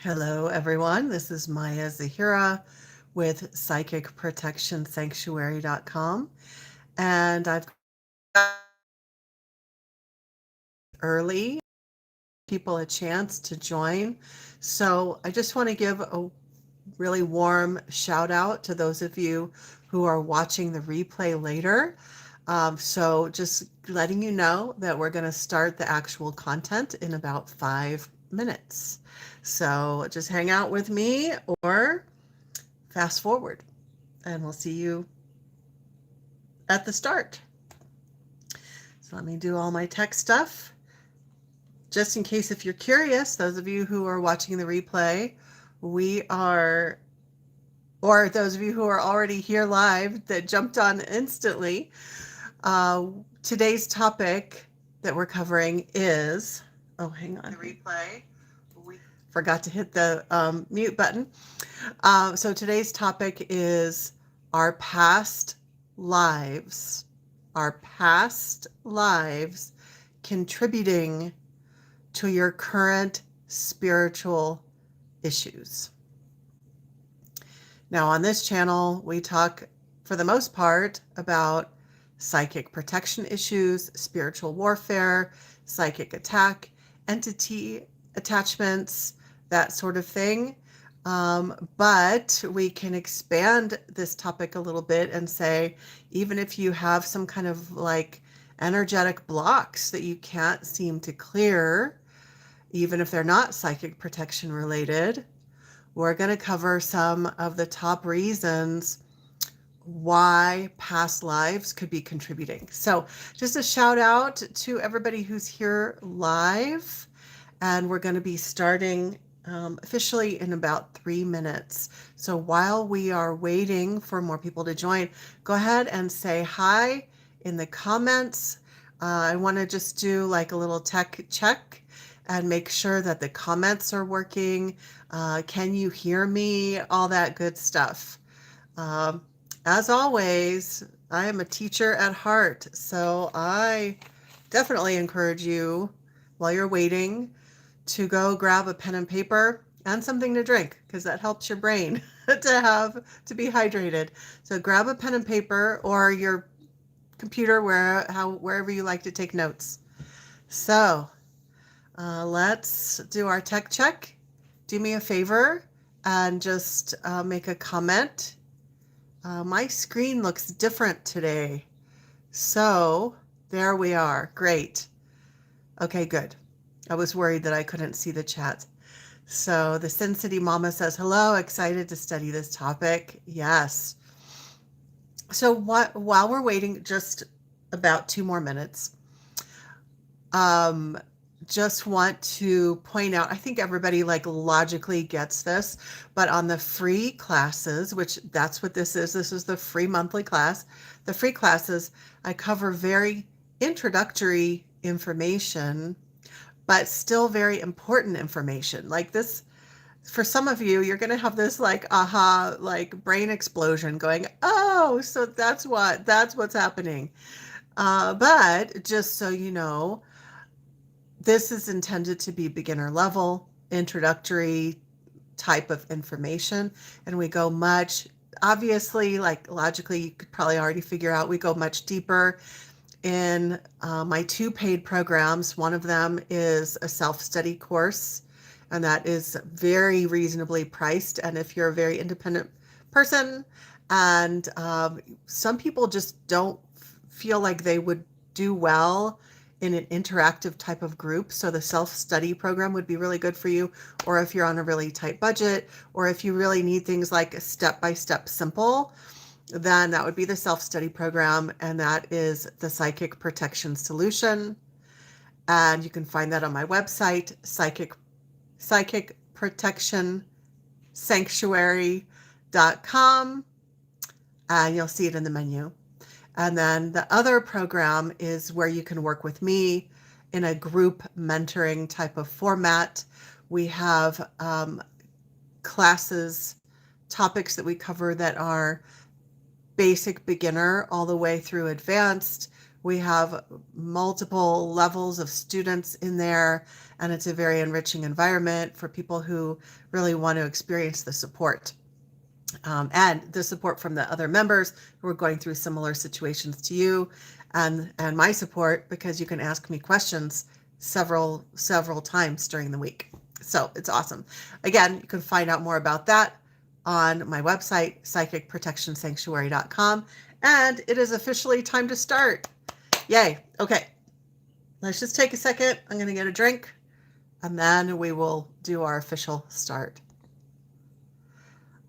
Hello, everyone. This is Maya Zahira with psychicprotectionsanctuary.com. And I've got early people a chance to join. So I just want to give a really warm shout out to those of you who are watching the replay later. So just letting you know that we're going to start the actual content in about 5 minutes. So just hang out with me or fast forward and we'll see you at the start. So let me do all my tech stuff. Just in case if you're curious, those of you who are watching the replay, or those of you who are already here live that jumped on instantly, today's topic that we're covering is, hang on. The replay. We forgot to hit the mute button. So today's topic is our past lives contributing to your current spiritual issues. Now on this channel, we talk for the most part about psychic protection issues, spiritual warfare, psychic attack, entity attachments, that sort of thing. But we can expand this topic a little bit and say, even if you have some kind of like energetic blocks that you can't seem to clear, even if they're not psychic protection related, we're going to cover some of the top reasons why past lives could be contributing. So just a shout out to everybody who's here live, and we're going to be starting officially in about 3 minutes. So while we are waiting for more people to join, go ahead and say hi in the comments. I want to just do like a little tech check and make sure that the comments are working. Can you hear me? All that good stuff. As always, I am a teacher at heart, so I definitely encourage you, while you're waiting, to go grab a pen and paper and something to drink, because that helps your brain to be hydrated. So grab a pen and paper or your computer, wherever you like to take notes. So let's do our tech check. Do me a favor and just make a comment. My screen looks different today. So there we are. Great. Okay, good. I was worried that I couldn't see the chat. So the Sin City Mama says, hello, excited to study this topic. Yes. So while we're waiting just about 2 more minutes, just want to point out, I think everybody like logically gets this, but on the free classes, which that's what this is the free monthly class. The free classes, I cover very introductory information, but still very important information. Like this, for some of you, you're going to have this like aha, like brain explosion going, oh, so that's what's happening. But just so you know, this is intended to be beginner level, introductory type of information. And we go much, obviously, like logically, you could probably already figure out, we go much deeper in my 2 paid programs. One of them is a self-study course, and that is very reasonably priced. And if you're a very independent person, and some people just don't feel like they would do well in an interactive type of group. So the self-study program would be really good for you, or if you're on a really tight budget, or if you really need things like a step-by-step simple, then that would be the self-study program, and that is the Psychic Protection Solution. And you can find that on my website, psychicprotectionsanctuary.com, and you'll see it in the menu. And then the other program is where you can work with me in a group mentoring type of format. We have classes, topics that we cover that are basic, beginner, all the way through advanced. We have multiple levels of students in there, and it's a very enriching environment for people who really want to experience the support. And the support from the other members who are going through similar situations to you, and my support, because you can ask me questions several times during the week. So it's awesome. Again, you can find out more about that on my website, psychicprotectionsanctuary.com. And it is officially time to start. Yay. Okay. Let's just take a second. I'm going to get a drink, and then we will do our official start.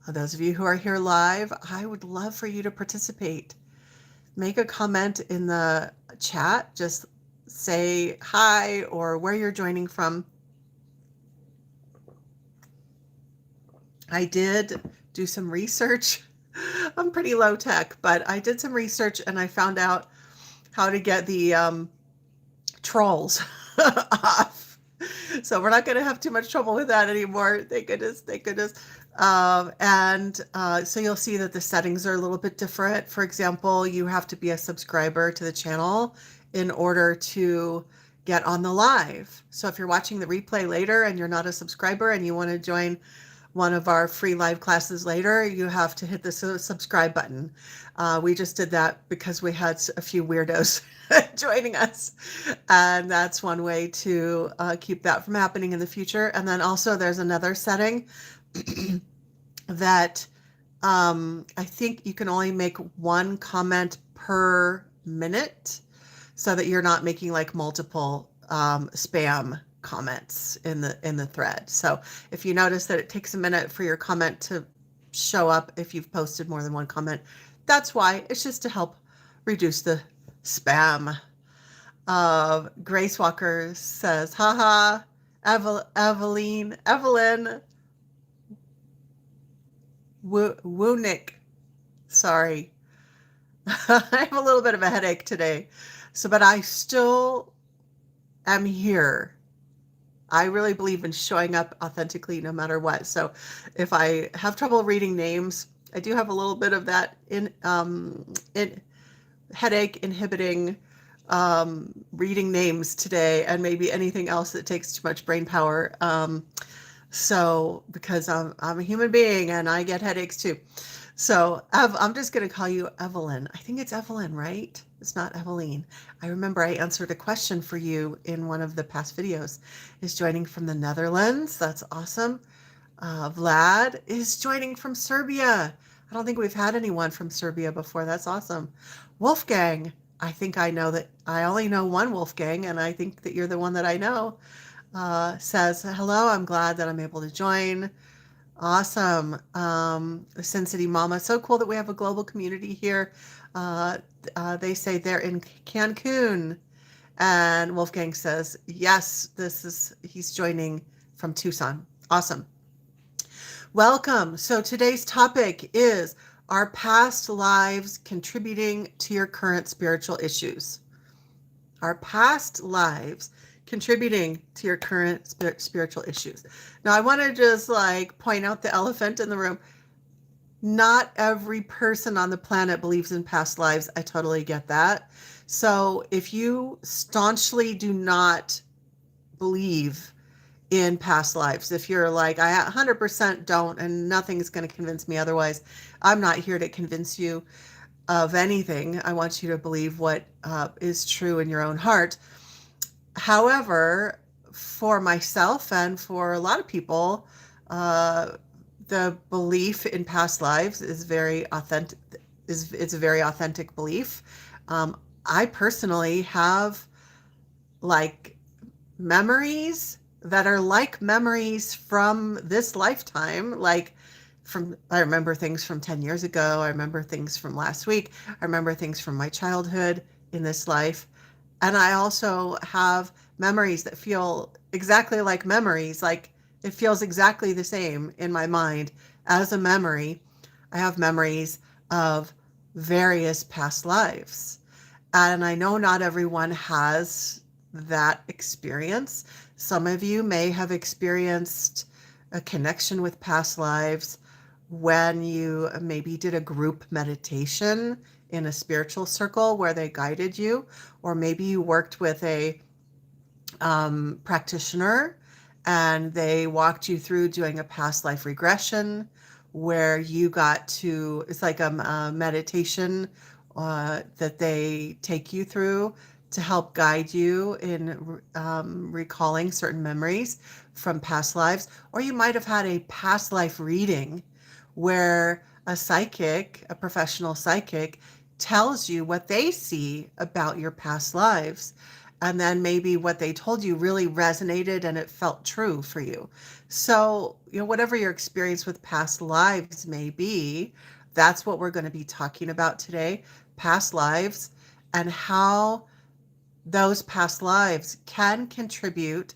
Those of you who are here live, I would love for you to participate. Make a comment in the chat. Just say hi or where you're joining from. I did do some research. I'm pretty low tech, but I did some research and I found out how to get the trolls off. So we're not going to have too much trouble with that anymore. Thank goodness. Thank goodness. So you'll see that the settings are a little bit different. For example, you have to be a subscriber to the channel in order to get on the live. So if you're watching the replay later and you're not a subscriber and you want to join one of our free live classes later, you have to hit the subscribe button. We just did that because we had a few weirdos joining us. And that's one way to keep that from happening in the future. And then also there's another setting that I think you can only make one comment per minute, so that you're not making like multiple spam comments in the thread. So if you notice that it takes a minute for your comment to show up if you've posted more than one comment, that's why. It's just to help reduce the spam. Grace Walker says, haha, Evelyn Wunick. Sorry. I have a little bit of a headache today. But I still am here. I really believe in showing up authentically no matter what. So if I have trouble reading names, I do have a little bit of that in headache inhibiting reading names today, and maybe anything else that takes too much brain power. So because I'm a human being and I get headaches too. So I'm just going to call you Evelyn. I think it's Evelyn, right? It's not Eveline. I remember I answered a question for you in one of the past videos. Is joining from the Netherlands. That's awesome. Vlad is joining from Serbia. I don't think we've had anyone from Serbia before. That's awesome. Wolfgang. I think I know that. I only know one Wolfgang, and I think that you're the one that I know. Says, hello, I'm glad that I'm able to join. Awesome. Sin City Mama. So cool that we have a global community here. They say they're in Cancun. And Wolfgang says, yes, he's joining from Tucson. Awesome. Welcome. So today's topic is, are past lives contributing to your current spiritual issues? Are past lives contributing to your current spiritual issues? Now, I want to just point out the elephant in the room. Not every person on the planet believes in past lives. I totally get that. So if you staunchly do not believe in past lives, if you're like, I 100% don't, and nothing's going to convince me otherwise, I'm not here to convince you of anything. I want you to believe what is true in your own heart. However, for myself and for a lot of people, the belief in past lives is very authentic. It's a very authentic belief. I personally have memories that are like memories from this lifetime. I remember things from 10 years ago. I remember things from last week. I remember things from my childhood in this life. And I also have memories that feel exactly like memories. It feels exactly the same in my mind as a memory. I have memories of various past lives. And I know not everyone has that experience. Some of you may have experienced a connection with past lives when you maybe did a group meditation in a spiritual circle where they guided you, or maybe you worked with a practitioner and they walked you through doing a past life regression where you got to, it's like a meditation that they take you through to help guide you in recalling certain memories from past lives. Or you might have had a past life reading where a psychic, a professional psychic, tells you what they see about your past lives. And then maybe what they told you really resonated and it felt true for you. So, whatever your experience with past lives may be, that's what we're going to be talking about today. Past lives and how those past lives can contribute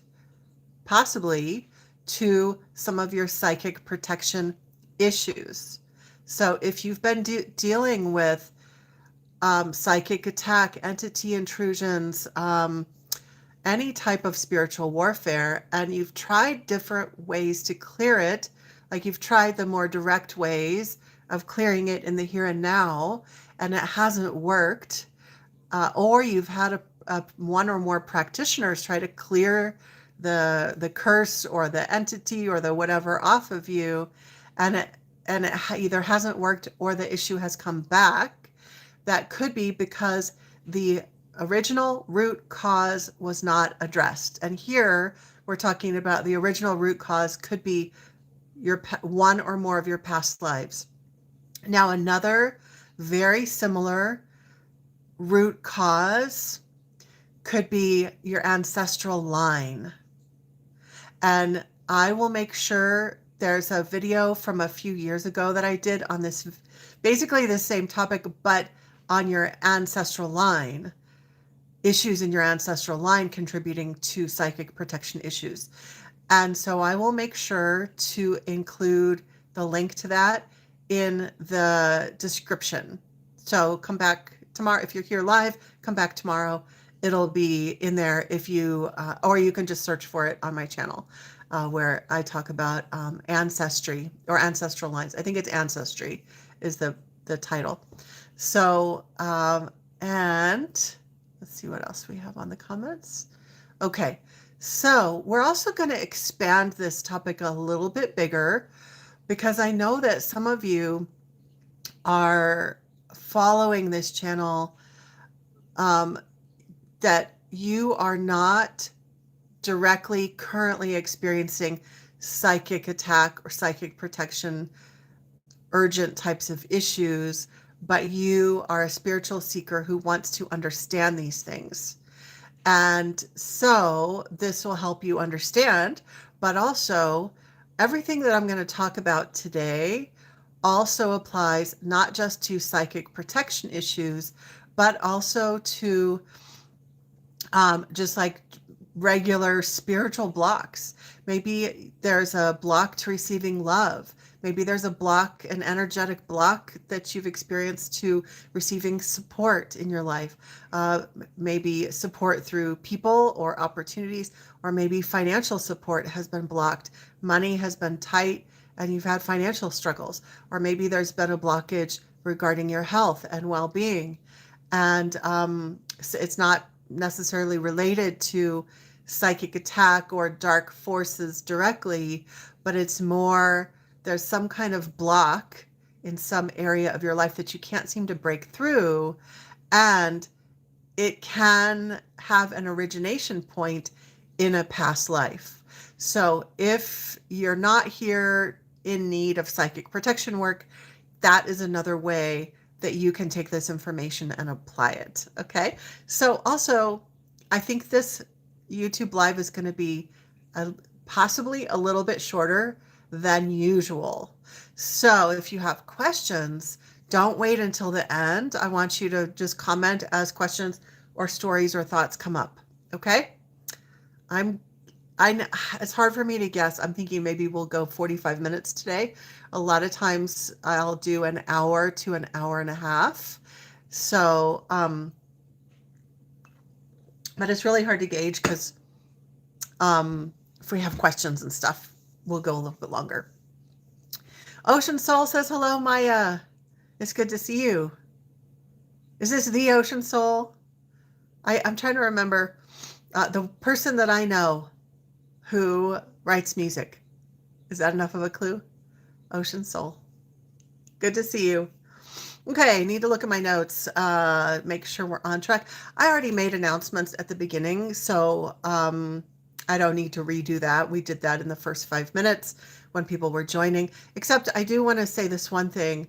possibly to some of your psychic protection issues. So if you've been dealing with psychic attack, entity intrusions, any type of spiritual warfare, and you've tried different ways to clear it, like you've tried the more direct ways of clearing it in the here and now, and it hasn't worked, or you've had one or more practitioners try to clear the curse or the entity or the whatever off of you, and it either hasn't worked or the issue has come back. That could be because the original root cause was not addressed. And here we're talking about the original root cause could be your one or more of your past lives. Now, another very similar root cause could be your ancestral line. And I will make sure there's a video from a few years ago that I did on this, basically the same topic, but on your ancestral line, issues in your ancestral line contributing to psychic protection issues. And so I will make sure to include the link to that in the description. So come back tomorrow. If you're here live, come back tomorrow. It'll be in there if you, or you can just search for it on my channel where I talk about ancestry or ancestral lines. I think it's ancestry is the title. So, and let's see what else we have on the comments. Okay, so we're also going to expand this topic a little bit bigger because I know that some of you are following this channel that you are not directly currently experiencing psychic attack or psychic protection urgent types of issues, but you are a spiritual seeker who wants to understand these things. And so this will help you understand, but also everything that I'm going to talk about today also applies not just to psychic protection issues, but also to just like regular spiritual blocks. Maybe there's a block to receiving love. Maybe there's a block, an energetic block that you've experienced to receiving support in your life. Maybe support through people or opportunities, or maybe financial support has been blocked. Money has been tight and you've had financial struggles. Or maybe there's been a blockage regarding your health and well-being. And so it's not necessarily related to psychic attack or dark forces directly, but it's more there's some kind of block in some area of your life that you can't seem to break through, and it can have an origination point in a past life. So if you're not here in need of psychic protection work, that is another way that you can take this information and apply it. Okay. So also, I think this YouTube live is going to be possibly a little bit shorter than usual. So if you have questions, don't wait until the end. I want you to just comment as questions or stories or thoughts come up. Okay. It's hard for me to guess. I'm thinking maybe we'll go 45 minutes today. A lot of times I'll do an hour to an hour and a half. So, but it's really hard to gauge because if we have questions and stuff, we'll go a little bit longer. Ocean Soul says, hello, Maya. It's good to see you. Is this the Ocean Soul? I'm trying to remember the person that I know who writes music. Is that enough of a clue? Ocean Soul. Good to see you. Okay, need to look at my notes, make sure we're on track. I already made announcements at the beginning, so I don't need to redo that. We did that in the first 5 minutes when people were joining, except I do want to say this one thing,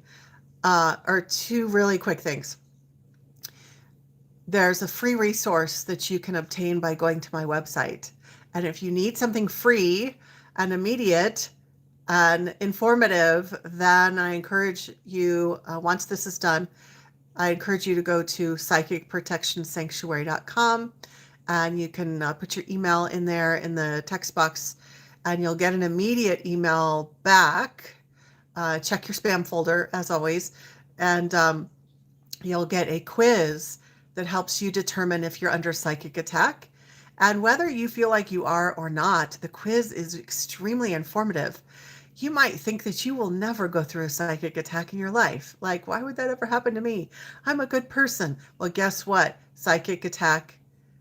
or two really quick things. There's a free resource that you can obtain by going to my website. And if you need something free and immediate and informative, then I encourage you, once this is done, I encourage you to go to psychicprotectionsanctuary.com, and you can put your email in there in the text box, and you'll get an immediate email back. Check your spam folder, as always, and you'll get a quiz that helps you determine if you're under psychic attack. And whether you feel like you are or not, the quiz is extremely informative. You might think that you will never go through a psychic attack in your life. Like, why would that ever happen to me? I'm a good person. Well, guess what? Psychic attack,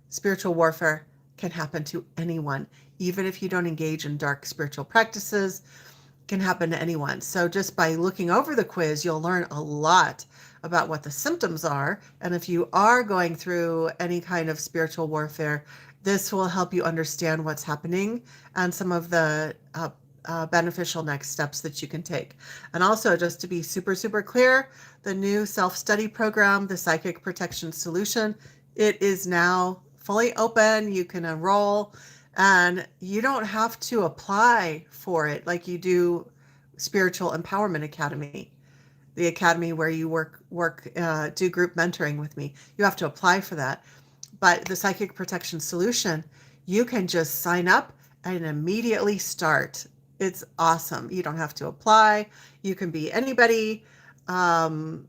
spiritual warfare can happen to anyone. Even if you don't engage in dark spiritual practices, can happen to anyone. So just by looking over the quiz, you'll learn a lot about what the symptoms are. And if you are going through any kind of spiritual warfare, this will help you understand what's happening and some of the beneficial next steps that you can take. And also, just to be super, super clear, the new self-study program, the Psychic Protection Solution, it is now fully open. You can enroll, and you don't have to apply for it like you do Spiritual Empowerment Academy, the academy where you do group mentoring with me. You have to apply for that. But the Psychic Protection Solution, you can just sign up and immediately start. It's awesome. You don't have to apply. You can be anybody, and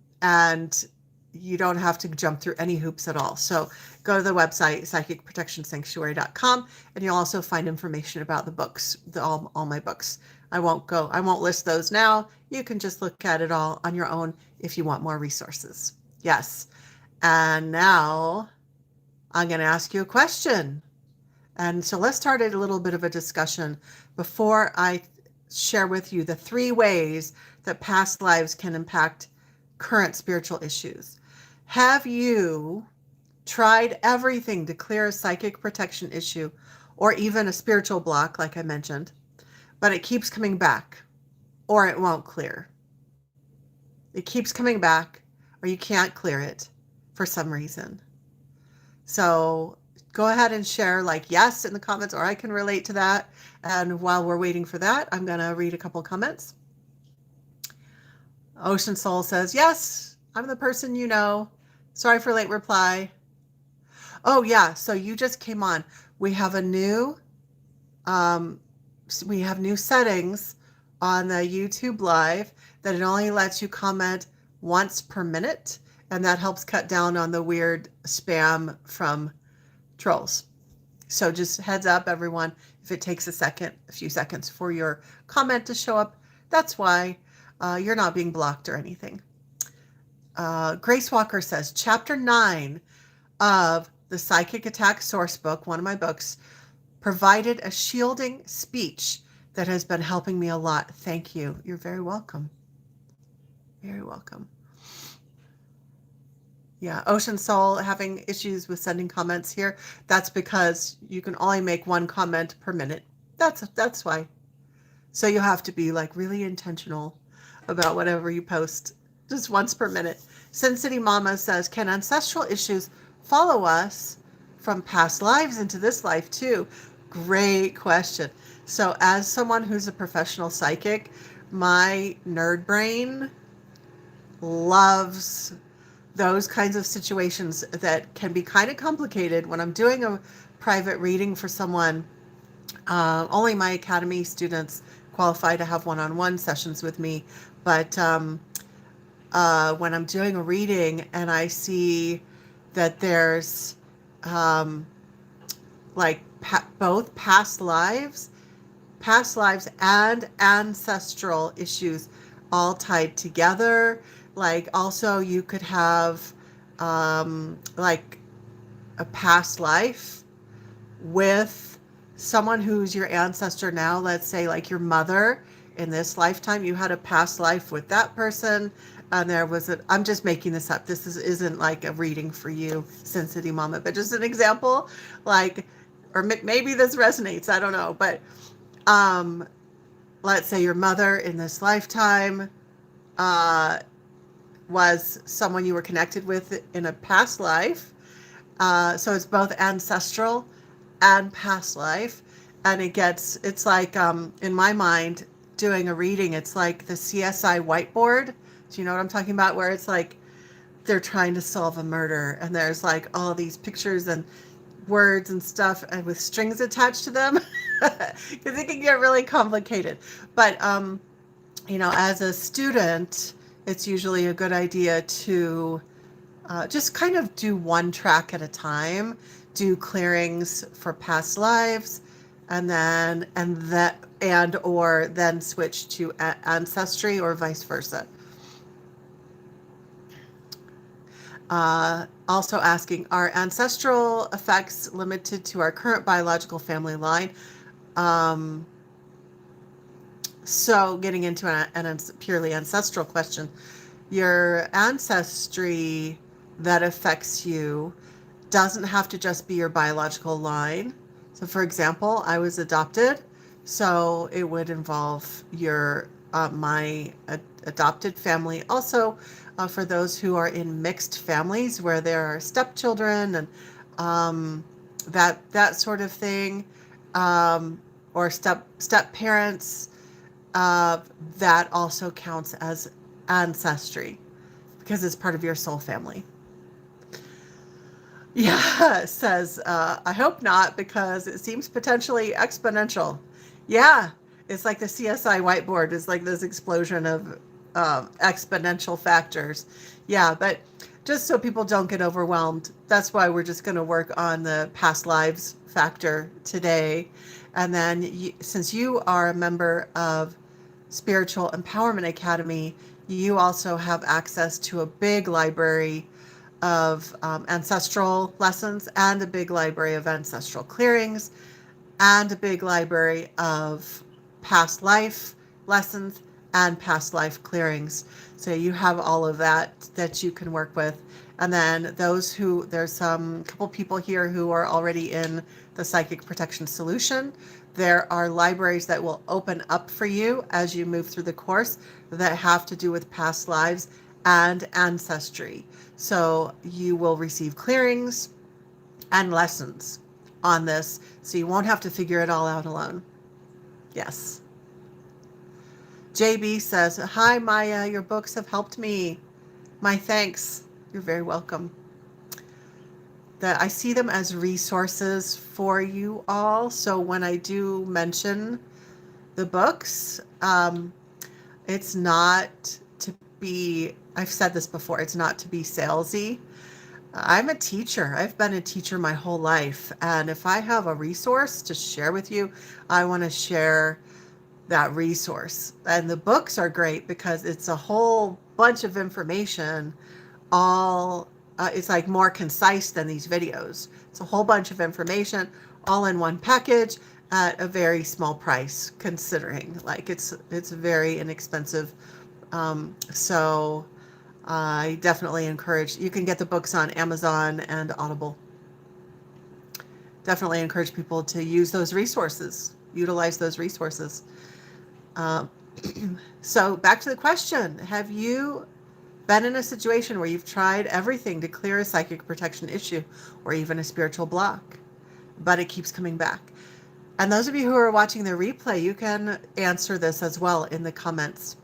you don't have to jump through any hoops at all. So go to the website, psychicprotectionsanctuary.com, and you'll also find information about the books, all my books. I won't list those now. You can just look at it all on your own if you want more resources. Yes. And now I'm going to ask you a question. And so let's start a little bit of a discussion before I share with you the 3 ways that past lives can impact current spiritual issues. Have you tried everything to clear a psychic protection issue or even a spiritual block, like I mentioned, but it keeps coming back or it won't clear? It keeps coming back or you can't clear it for some reason. So go ahead and share like yes in the comments, or I can relate to that. And while we're waiting for that, I'm going to read a couple comments. Ocean Soul says, yes, I'm the person you know. Sorry for late reply. Oh yeah, so you just came on. We have new settings on the YouTube live that it only lets you comment once per minute, and that helps cut down on the weird spam from trolls. So just heads up, everyone, if it takes a few seconds for your comment to show up, that's why. You're not being blocked or anything. Grace Walker says, Chapter 9 of the Psychic Attack Sourcebook, one of my books, provided a shielding speech that has been helping me a lot. Thank you. You're very welcome. Very welcome. Yeah, Ocean Soul having issues with sending comments here. That's because you can only make 1 comment per minute. That's why. So you have to be like really intentional about whatever you post, just once per minute. Sin City Mama says, can ancestral issues follow us from past lives into this life too? Great question. So as someone who's a professional psychic, my nerd brain loves those kinds of situations that can be kind of complicated. When I'm doing a private reading for someone, only my academy students qualify to have one-on-one sessions with me. But when I'm doing a reading and I see that there's both past lives and ancestral issues all tied together. Like also you could have like a past life with someone who's your ancestor now. Let's say like your mother in this lifetime, you had a past life with that person. And there was I'm just making this up. Isn't like a reading for you, Sin Mama, but just an example, like, or maybe this resonates, I don't know. But let's say your mother in this lifetime was someone you were connected with in a past life. So it's both ancestral and past life. And it's like, in my mind, doing a reading, it's like the CSI whiteboard. Do you know what I'm talking about? Where it's like they're trying to solve a murder and there's like all these pictures and words and stuff and with strings attached to them, because it can get really complicated. But, as a student, it's usually a good idea to just kind of do one track at a time, do clearings for past lives, and or then switch to ancestry or vice versa. Also asking, are ancestral effects limited to our current biological family line? So getting into an purely ancestral question, your ancestry that affects you doesn't have to just be your biological line. So for example, I was adopted, so it would involve my adopted family. Also, for those who are in mixed families where there are stepchildren and that sort of thing, or step parents, that also counts as ancestry because it's part of your soul family. Yeah, says, I hope not, because it seems potentially exponential. Yeah, it's like the CSI whiteboard is like this explosion of exponential factors. Yeah, but just so people don't get overwhelmed, that's why we're just going to work on the past lives factor today. And then since you are a member of Spiritual Empowerment Academy, you also have access to a big library of ancestral lessons and a big library of ancestral clearings and a big library of past life lessons and past life clearings. So you have all of that you can work with. And then there's a couple people here who are already in the Psychic Protection Solution. There are libraries that will open up for you as you move through the course that have to do with past lives and ancestry. So you will receive clearings and lessons on this, so you won't have to figure it all out alone. Yes. JB says, hi, Maya, your books have helped me. My thanks. You're very welcome. I see them as resources for you all. So when I do mention the books, it's not to be, I've said this before, it's not to be salesy. I'm a teacher. I've been a teacher my whole life. And if I have a resource to share with you, I want to share that resource. And the books are great because it's a whole bunch of information, it's like more concise than these videos. It's a whole bunch of information all in one package at a very small price, considering like it's very inexpensive. So I definitely encourage, you can get the books on Amazon and Audible. Definitely encourage people to use those resources, utilize those resources. So back to the question, have you been in a situation where you've tried everything to clear a psychic protection issue or even a spiritual block, but it keeps coming back? And those of you who are watching the replay, you can answer this as well in the comments.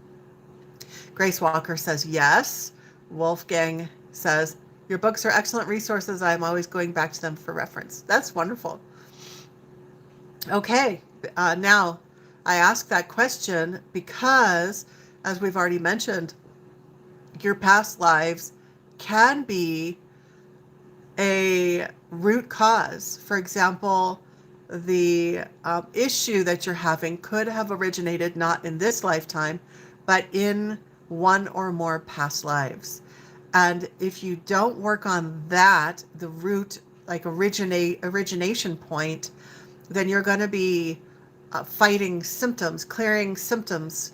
Grace Walker says yes. Wolfgang says, your books are excellent resources. I'm always going back to them for reference. That's wonderful. Okay, now I ask that question because, as we've already mentioned, your past lives can be a root cause. For example, the issue that you're having could have originated not in this lifetime, but in one or more past lives. And if you don't work on that, the root, like origination point, then you're going to be fighting symptoms, clearing symptoms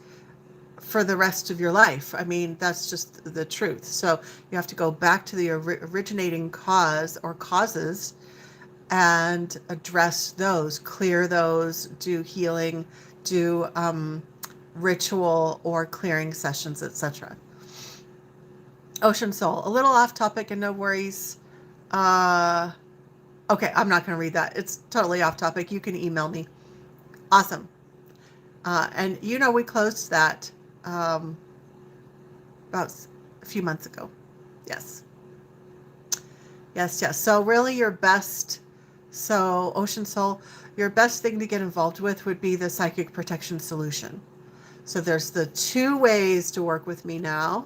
for the rest of your life. I mean, that's just the truth. So you have to go back to the originating cause or causes and address those, clear those, do healing, do ritual or clearing sessions, etc. Ocean Soul, a little off topic and no worries. Okay, I'm not going to read that. It's totally off topic. You can email me. Awesome. And we closed that about a few months ago. Yes. Yes, yes. So really Ocean Soul, your best thing to get involved with would be the psychic protection solution. So there's the 2 ways to work with me now.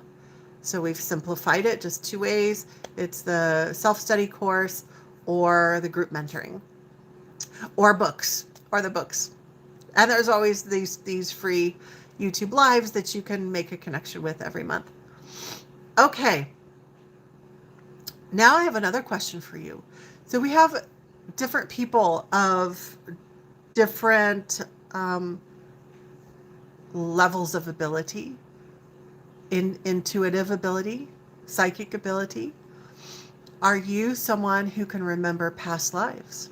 So we've simplified it, just 2 ways. It's the self-study course or the group mentoring or the books. And there's always these free YouTube lives that you can make a connection with every month. Okay. Now I have another question for you. So we have different people of different levels of ability, intuitive ability, psychic ability. Are you someone who can remember past lives?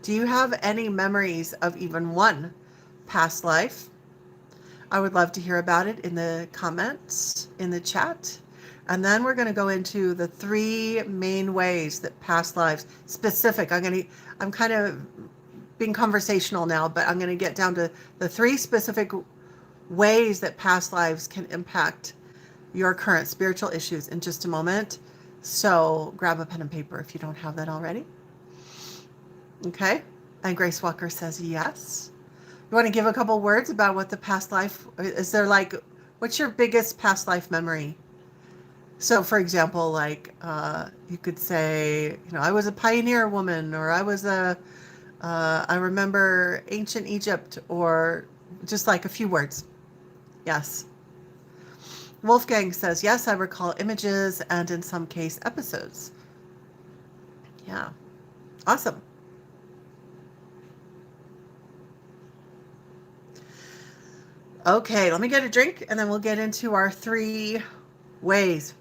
Do you have any memories of even one past life? I would love to hear about it in the comments, in the chat. And then we're going to go into the 3 main ways that past lives specific. I'm kind of being conversational now, but I'm going to get down to the 3 specific ways that past lives can impact your current spiritual issues in just a moment. So grab a pen and paper if you don't have that already. Okay. And Grace Walker says yes. You want to give a couple words about what the past life is? There what's your biggest past life memory? So for example, you could say, I was a pioneer woman, or I remember ancient Egypt, or just like a few words. Yes. Wolfgang says, yes, I recall images and in some case episodes. Yeah. Awesome. Okay, let me get a drink and then we'll get into our 3 ways.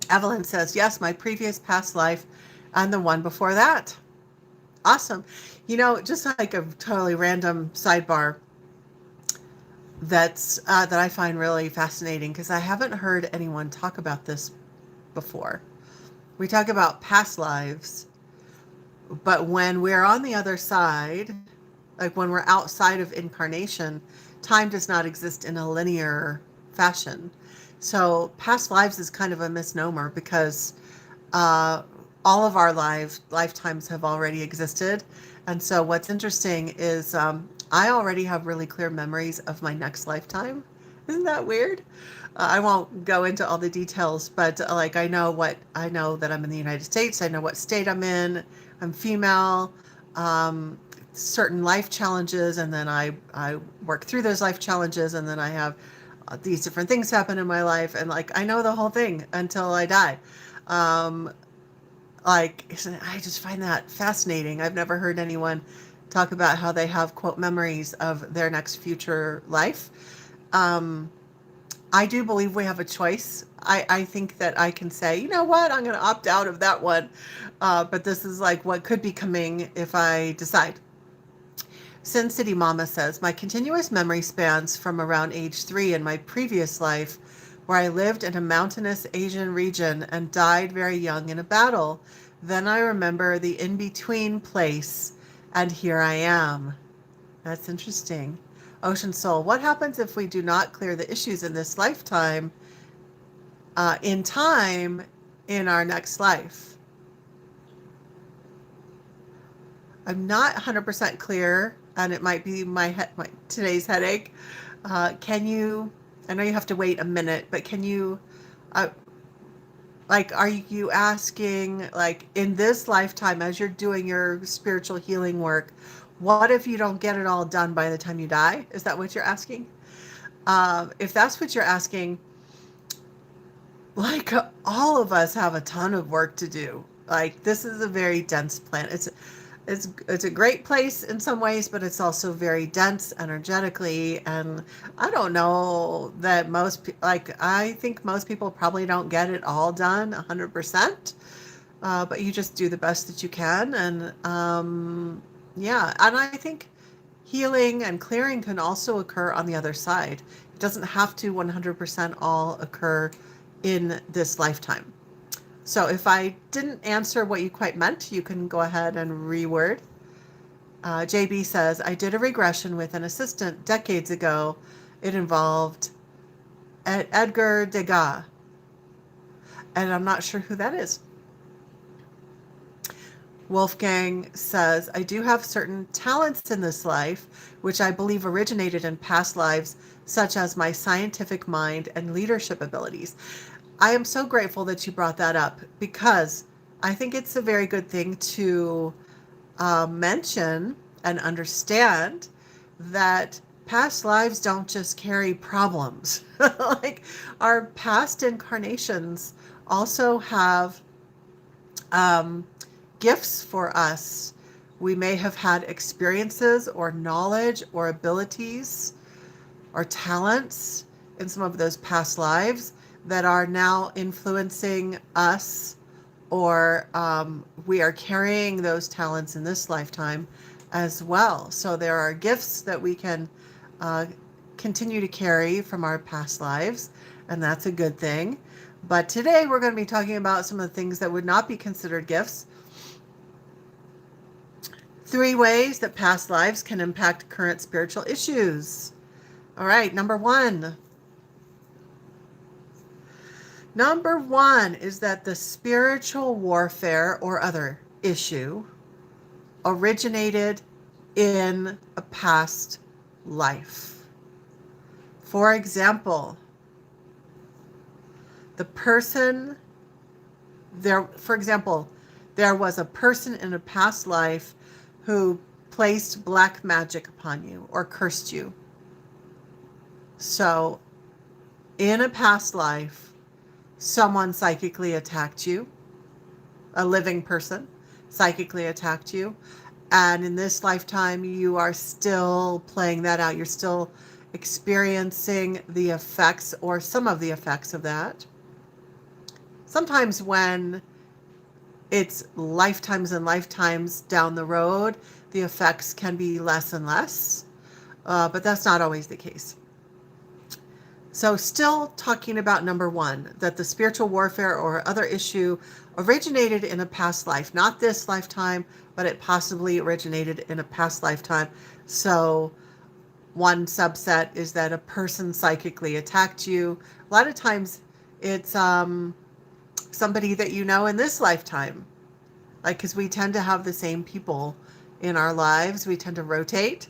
Evelyn says, yes, my previous past life and the one before that. Awesome. Just like a totally random sidebar that I find really fascinating, because I haven't heard anyone talk about this before. We talk about past lives, but when we're on the other side, like when we're outside of incarnation, time does not exist in a linear fashion. So past lives is kind of a misnomer, because all of our lifetimes have already existed. And so what's interesting is I already have really clear memories of my next lifetime. Isn't that weird? I won't go into all the details, but I know that I'm in the United States. I know what state I'm in. I'm female, certain life challenges, and then I work through those life challenges, and then I have these different things happen in my life, and I know the whole thing until I die. I just find that fascinating. I've never heard anyone talk about how they have, quote, memories of their next future life. I do believe we have a choice. I think that I can say, you know what, I'm going to opt out of that one. But this is what could be coming if I decide. Sin City Mama says, my continuous memory spans from around age 3 in my previous life, where I lived in a mountainous Asian region and died very young in a battle. Then I remember the in-between place, and here I am. That's interesting. Ocean Soul, what happens if we do not clear the issues in this lifetime in time in our next life? I'm not 100% clear, and it might be my today's headache. Can you, I know you have to wait a minute, but can you, are you asking, in this lifetime, as you're doing your spiritual healing work, What if you don't get it all done by the time you die? Is that what you're asking? If that's what you're asking, like all of us have a ton of work to do. Like this is a very dense planet. It's a great place in some ways, but it's also very dense energetically. And I don't know that I think most people probably don't get it all done 100%. But you just do the best that you can. And yeah, and I think healing and clearing can also occur on the other side. It doesn't have to 100% all occur in this lifetime. So if I didn't answer what you quite meant, you can go ahead and reword. JB says, I did a regression with an assistant decades ago. It involved Edgar Degas, and I'm not sure who that is. Wolfgang says, I do have certain talents in this life, which I believe originated in past lives, such as my scientific mind and leadership abilities. I am so grateful that you brought that up, because I think it's a very good thing to mention and understand that past lives don't just carry problems. Like our past incarnations also have gifts for us. We may have had experiences or knowledge or abilities or talents in some of those past lives that are now influencing us, or we are carrying those talents in this lifetime as well. So there are gifts that we can continue to carry from our past lives, and that's a good thing. But today we're going to be talking about some of the things that would not be considered gifts. 3 ways that past lives can impact current spiritual issues. All right, number one. Number one is that the spiritual warfare or other issue originated in a past life. For example, there was a person in a past life who placed black magic upon you or cursed you. So, in a past life, someone psychically attacked you, a living person psychically attacked you, and in this lifetime, you are still playing that out. You're still experiencing the effects or some of the effects of that. Sometimes when it's lifetimes and lifetimes down the road, the effects can be less and less, but that's not always the case. So still talking about number one, that the spiritual warfare or other issue originated in a past life, not this lifetime, but it possibly originated in a past lifetime. So one subset is that a person psychically attacked you. A lot of times it's somebody that you know in this lifetime, like, because we tend to have the same people in our lives. We tend to rotate.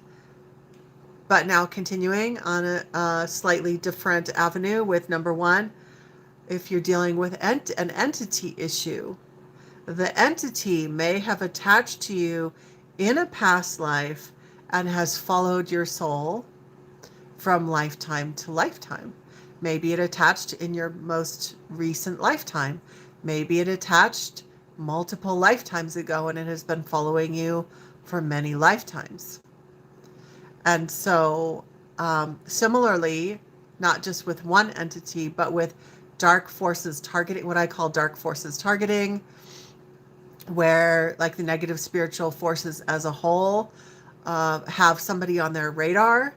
But now continuing on a slightly different avenue with number one, if you're dealing with an entity issue, the entity may have attached to you in a past life and has followed your soul from lifetime to lifetime. Maybe it attached in your most recent lifetime. Maybe it attached multiple lifetimes ago and it has been following you for many lifetimes. And so similarly, not just with one entity, but with dark forces targeting, what I call dark forces targeting, where like the negative spiritual forces as a whole have somebody on their radar.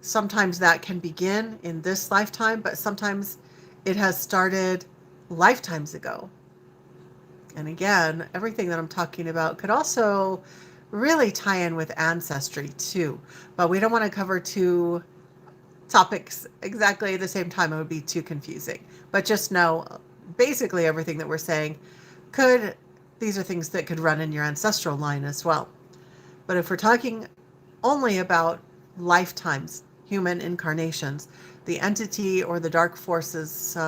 Sometimes that can begin in this lifetime, but sometimes it has started lifetimes ago. And again, everything that I'm talking about could also really tie in with ancestry too, but we don't want to cover 2 topics exactly at the same time. It would be too confusing. But just know, basically everything that we're saying these are things that could run in your ancestral line as well. But if we're talking only about lifetimes, human incarnations, the entity or the dark forces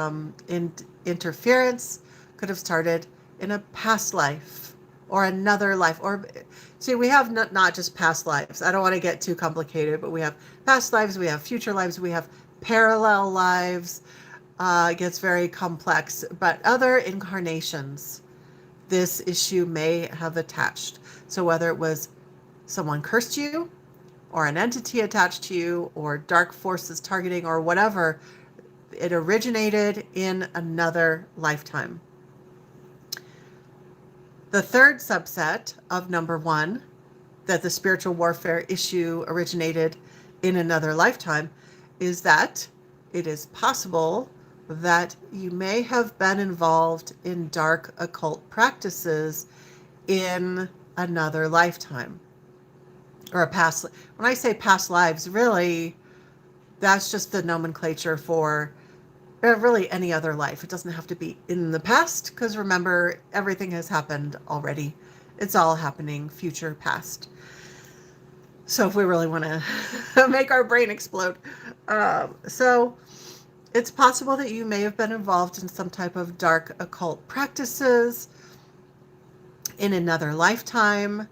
interference could have started in a past life or another life. Or see, we have not just past lives. I don't want to get too complicated, but we have past lives, we have future lives, we have parallel lives. It gets very complex, but other incarnations this issue may have attached. So whether it was someone cursed you, or an entity attached to you, or dark forces targeting, or whatever, it originated in another lifetime. The third subset of number one, that the spiritual warfare issue originated in another lifetime, is that it is possible that you may have been involved in dark occult practices in another lifetime or a past. When I say past lives, really, that's just the nomenclature for really any other life. It doesn't have to be in the past, because remember, everything has happened already. It's all happening, future, past. So if we really want to make our brain explode. So it's possible that you may have been involved in some type of dark occult practices in another lifetime.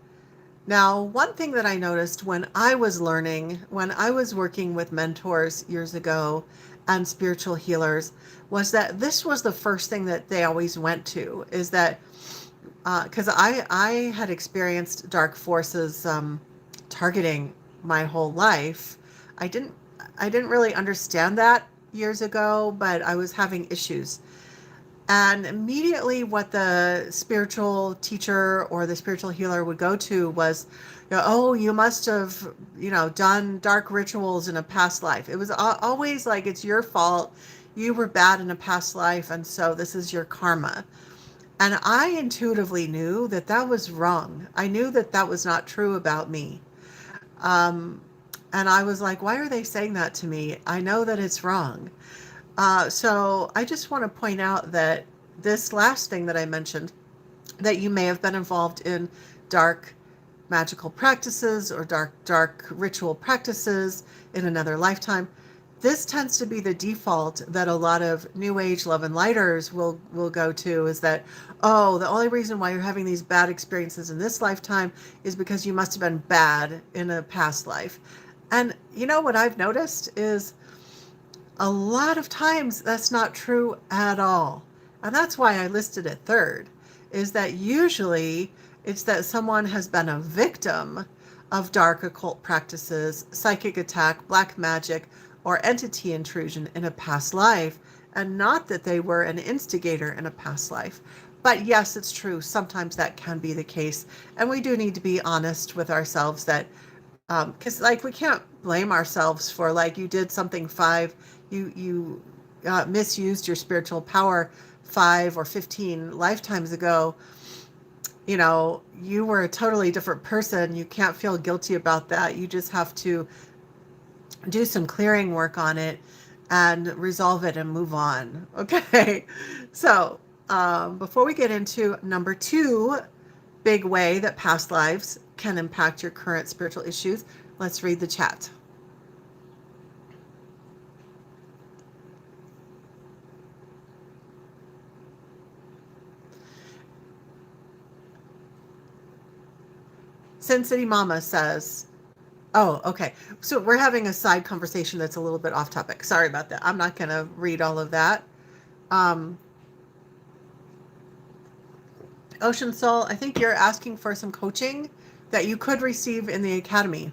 Now, one thing that I noticed when I was learning, when I was working with mentors years ago and spiritual healers, was that this was the first thing that they always went to, is that because I had experienced dark forces targeting my whole life. I didn't really understand that years ago, but I was having issues. And immediately what the spiritual teacher or the spiritual healer would go to was, oh, you must have, done dark rituals in a past life. It was always like, it's your fault. You were bad in a past life, and so this is your karma. And I intuitively knew that that was wrong. I knew that that was not true about me. And I was like, why are they saying that to me? I know that it's wrong. So I just want to point out that this last thing that I mentioned, that you may have been involved in dark magical practices or dark ritual practices in another lifetime, this tends to be the default that a lot of New Age love and lighters will go to, is that, oh, the only reason why you're having these bad experiences in this lifetime is because you must have been bad in a past life. And what I've noticed is a lot of times that's not true at all. And that's why I listed it third, is that usually it's that someone has been a victim of dark occult practices, psychic attack, black magic, or entity intrusion in a past life, and not that they were an instigator in a past life. But yes, it's true. Sometimes that can be the case. And we do need to be honest with ourselves that, because we can't blame ourselves for, you did something you misused your spiritual power 5 or 15 lifetimes ago. You were a totally different person. You can't feel guilty about that. You just have to do some clearing work on it and resolve it and move on. Okay. So before we get into number 2 big way that past lives can impact your current spiritual issues, let's read the chat. Sin City Mama says, oh, okay. So we're having a side conversation that's a little bit off topic. Sorry about that. I'm not going to read all of that. Ocean Soul, I think you're asking for some coaching that you could receive in the academy.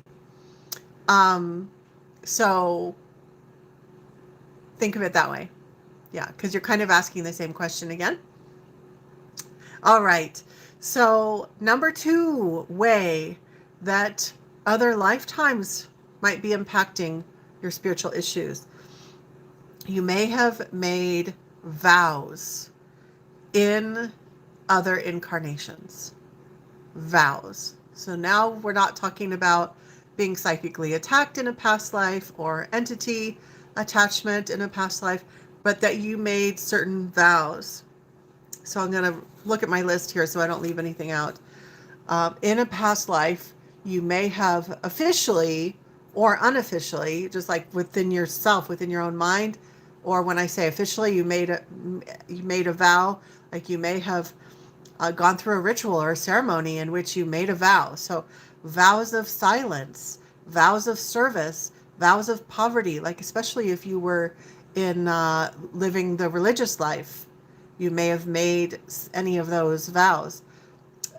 So think of it that way. Yeah, because you're kind of asking the same question again. All right. So number 2 way that other lifetimes might be impacting your spiritual issues. You may have made vows in other incarnations. Vows. So now we're not talking about being psychically attacked in a past life or entity attachment in a past life, but that you made certain vows. So I'm going to look at my list here so I don't leave anything out. In a past life, you may have officially or unofficially, just like within yourself, within your own mind, or when I say officially, you made a vow, like you may have gone through a ritual or a ceremony in which you made a vow. So vows of silence, vows of service, vows of poverty, like especially if you were in living the religious life, you may have made any of those vows.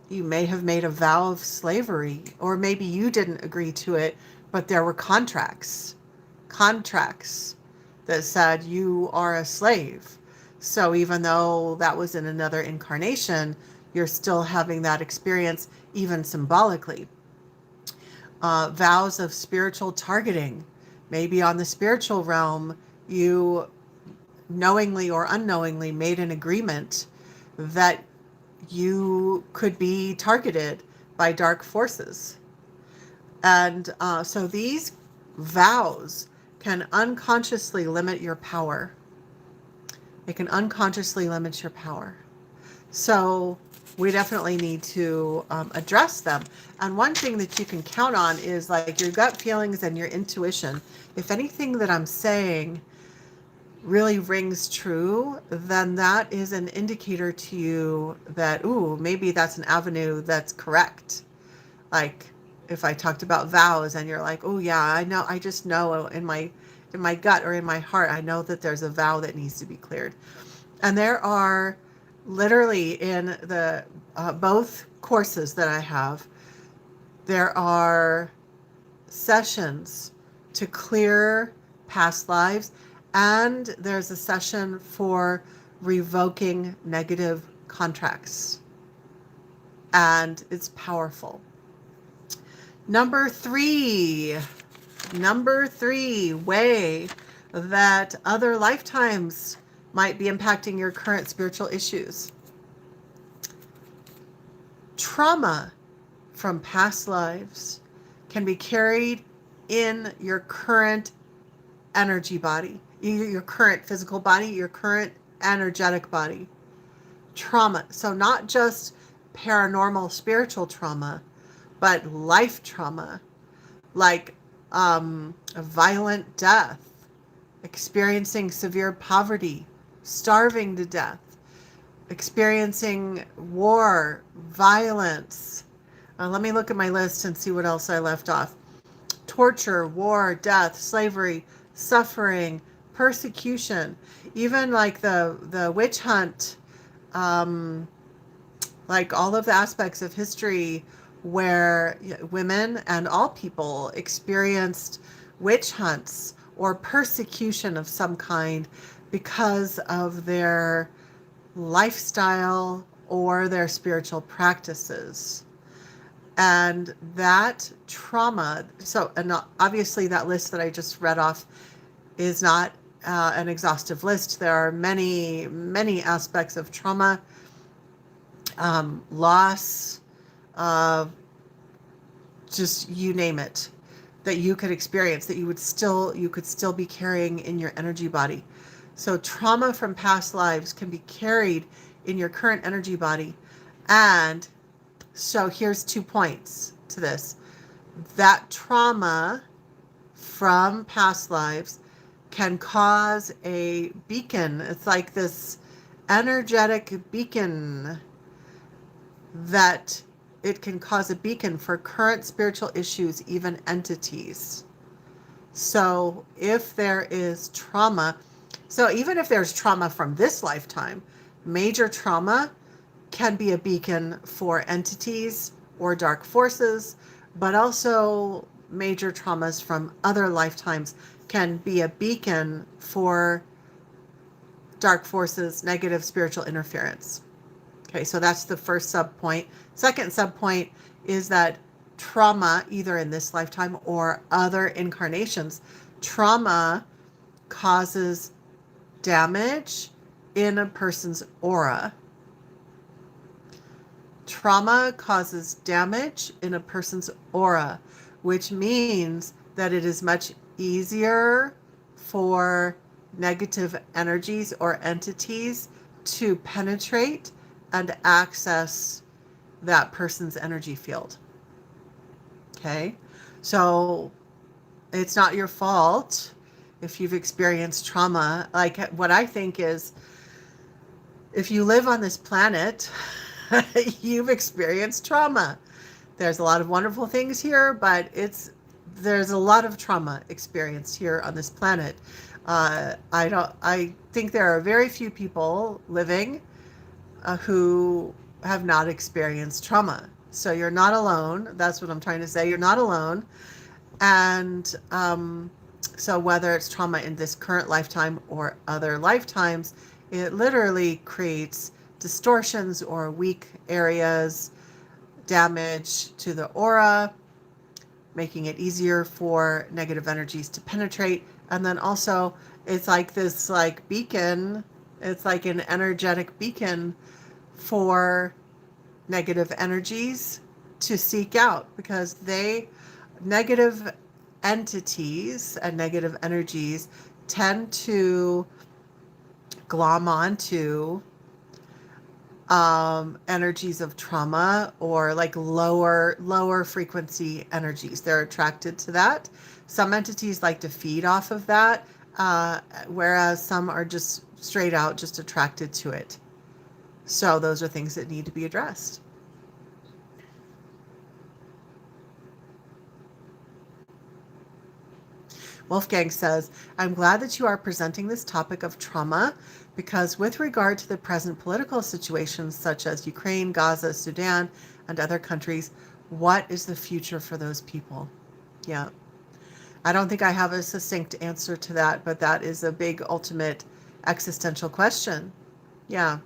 You may have made a vow of slavery, or maybe you didn't agree to it, but there were contracts that said you are a slave. So even though that was in another incarnation, you're still having that experience, even symbolically. Vows of spiritual targeting. Maybe on the spiritual realm, you knowingly or unknowingly made an agreement that you could be targeted by dark forces. And so these vows can unconsciously limit your power. It can unconsciously limit your power. So we definitely need to address them. And one thing that you can count on is like your gut feelings and your intuition. If anything that I'm saying really rings true, then that is an indicator to you that, ooh, maybe that's an avenue that's correct. Like if I talked about vows and you're like, oh yeah, I know, I just know in my gut or in my heart, I know that there's a vow that needs to be cleared. And there are literally in the both courses that I have, there are sessions to clear past lives, and there's a session for revoking negative contracts. And it's powerful. Number three way that other lifetimes might be impacting your current spiritual issues. Trauma from past lives can be carried in your current energy body, your current physical body, your current energetic body. Trauma. So not just paranormal spiritual trauma, but life trauma, like a violent death, experiencing severe poverty, starving to death, experiencing war, violence. Let me look at my list and see what else I left off. Torture, war, death, slavery, suffering, persecution, even like the witch hunt, like all of the aspects of history where women and all people experienced witch hunts or persecution of some kind because of their lifestyle or their spiritual practices. And that trauma, so, and obviously that list that I just read off is not an exhaustive list. There are many, many aspects of trauma, loss, just you name it, that you could experience, that you could still be carrying in your energy body. So trauma from past lives can be carried in your current energy body. And so here's 2 points to this. That trauma from past lives can cause a beacon. It's like this energetic beacon, that it can cause a beacon for current spiritual issues, even entities. So if there is trauma, so even if there's trauma from this lifetime, major trauma can be a beacon for entities or dark forces, but also major traumas from other lifetimes can be a beacon for dark forces, negative spiritual interference. Okay, so that's the first subpoint. Second subpoint is that trauma, either in this lifetime or other incarnations, trauma causes damage in a person's aura. Trauma causes damage in a person's aura, which means that it is much easier for negative energies or entities to penetrate and access that person's energy field. Okay, so it's not your fault if you've experienced trauma. Like, what I think is, if you live on this planet, you've experienced trauma. There's a lot of wonderful things here, but there's a lot of trauma experienced here on this planet. I think there are very few people living who have not experienced trauma. So you're not alone. That's what I'm trying to say. You're not alone. And so whether it's trauma in this current lifetime or other lifetimes, it literally creates distortions or weak areas, damage to the aura, making it easier for negative energies to penetrate. And then also it's like this like beacon, it's like an energetic beacon for negative energies to seek out, because negative entities and negative energies tend to glom onto energies of trauma or like lower frequency energies. They're attracted to that. Some entities like to feed off of that, whereas some are just straight out just attracted to it. So those are things that need to be addressed. Wolfgang says, I'm glad that you are presenting this topic of trauma, because with regard to the present political situations such as Ukraine, Gaza, Sudan, and other countries, what is the future for those people? Yeah. I don't think I have a succinct answer to that, but that is a big ultimate existential question. Yeah.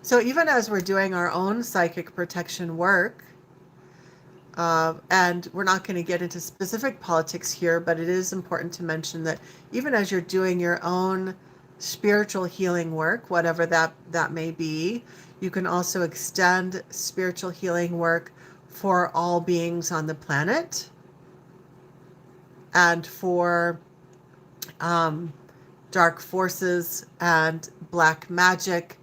So even as we're doing our own psychic protection work, and we're not going to get into specific politics here, but it is important to mention that even as you're doing your own spiritual healing work, whatever that may be, you can also extend spiritual healing work for all beings on the planet and for dark forces and black magic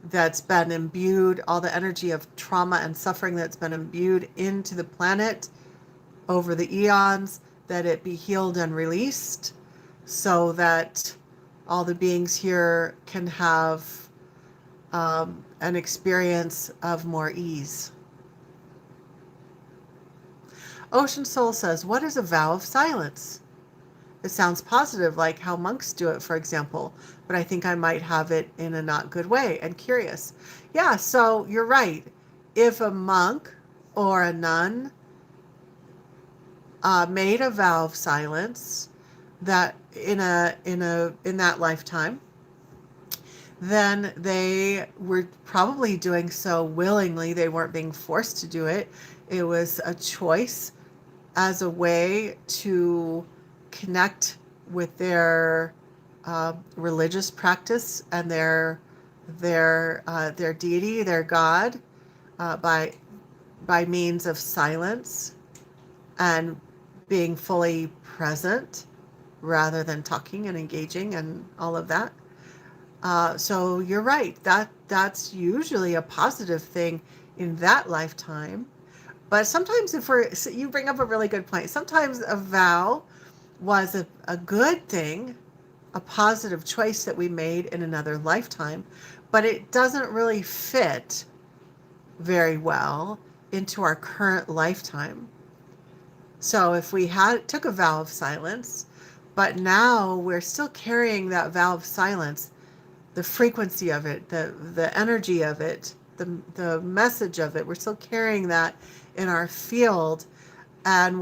that's been imbued, all the energy of trauma and suffering that's been imbued into the planet over the eons, that it be healed and released so that all the beings here can have an experience of more ease. Ocean Soul says, what is a vow of silence? It sounds positive, like how monks do it, for example, but I think I might have it in a not good way and curious. Yeah, so you're right. If a monk or a nun made a vow of silence that in that lifetime, then they were probably doing so willingly. They weren't being forced to do it. It was a choice as a way to connect with their religious practice and their deity, their God, by means of silence and being fully present rather than talking and engaging and all of that. So you're right. That's usually a positive thing in that lifetime. But sometimes you bring up a really good point. Sometimes a vow was a good thing, a positive choice that we made in another lifetime, but it doesn't really fit very well into our current lifetime. So if we took a vow of silence, but now we're still carrying that vow of silence, the frequency of it, the energy of it, the message of it, we're still carrying that in our field, and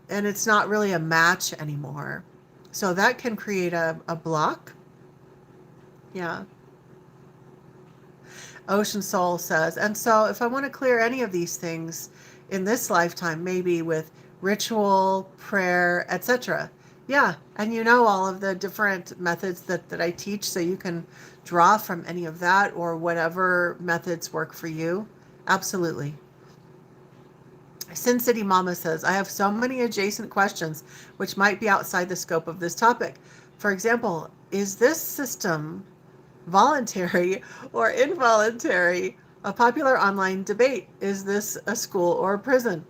it's not really a match anymore. So that can create a block. Yeah. Ocean Soul says, and so if I want to clear any of these things in this lifetime, maybe with ritual, prayer, etc. Yeah, and you know all of the different methods that I teach, so you can draw from any of that or whatever methods work for you. Absolutely. Sin City Mama says, I have so many adjacent questions which might be outside the scope of this topic. For example, is this system voluntary or involuntary? A popular online debate. Is this a school or a prison?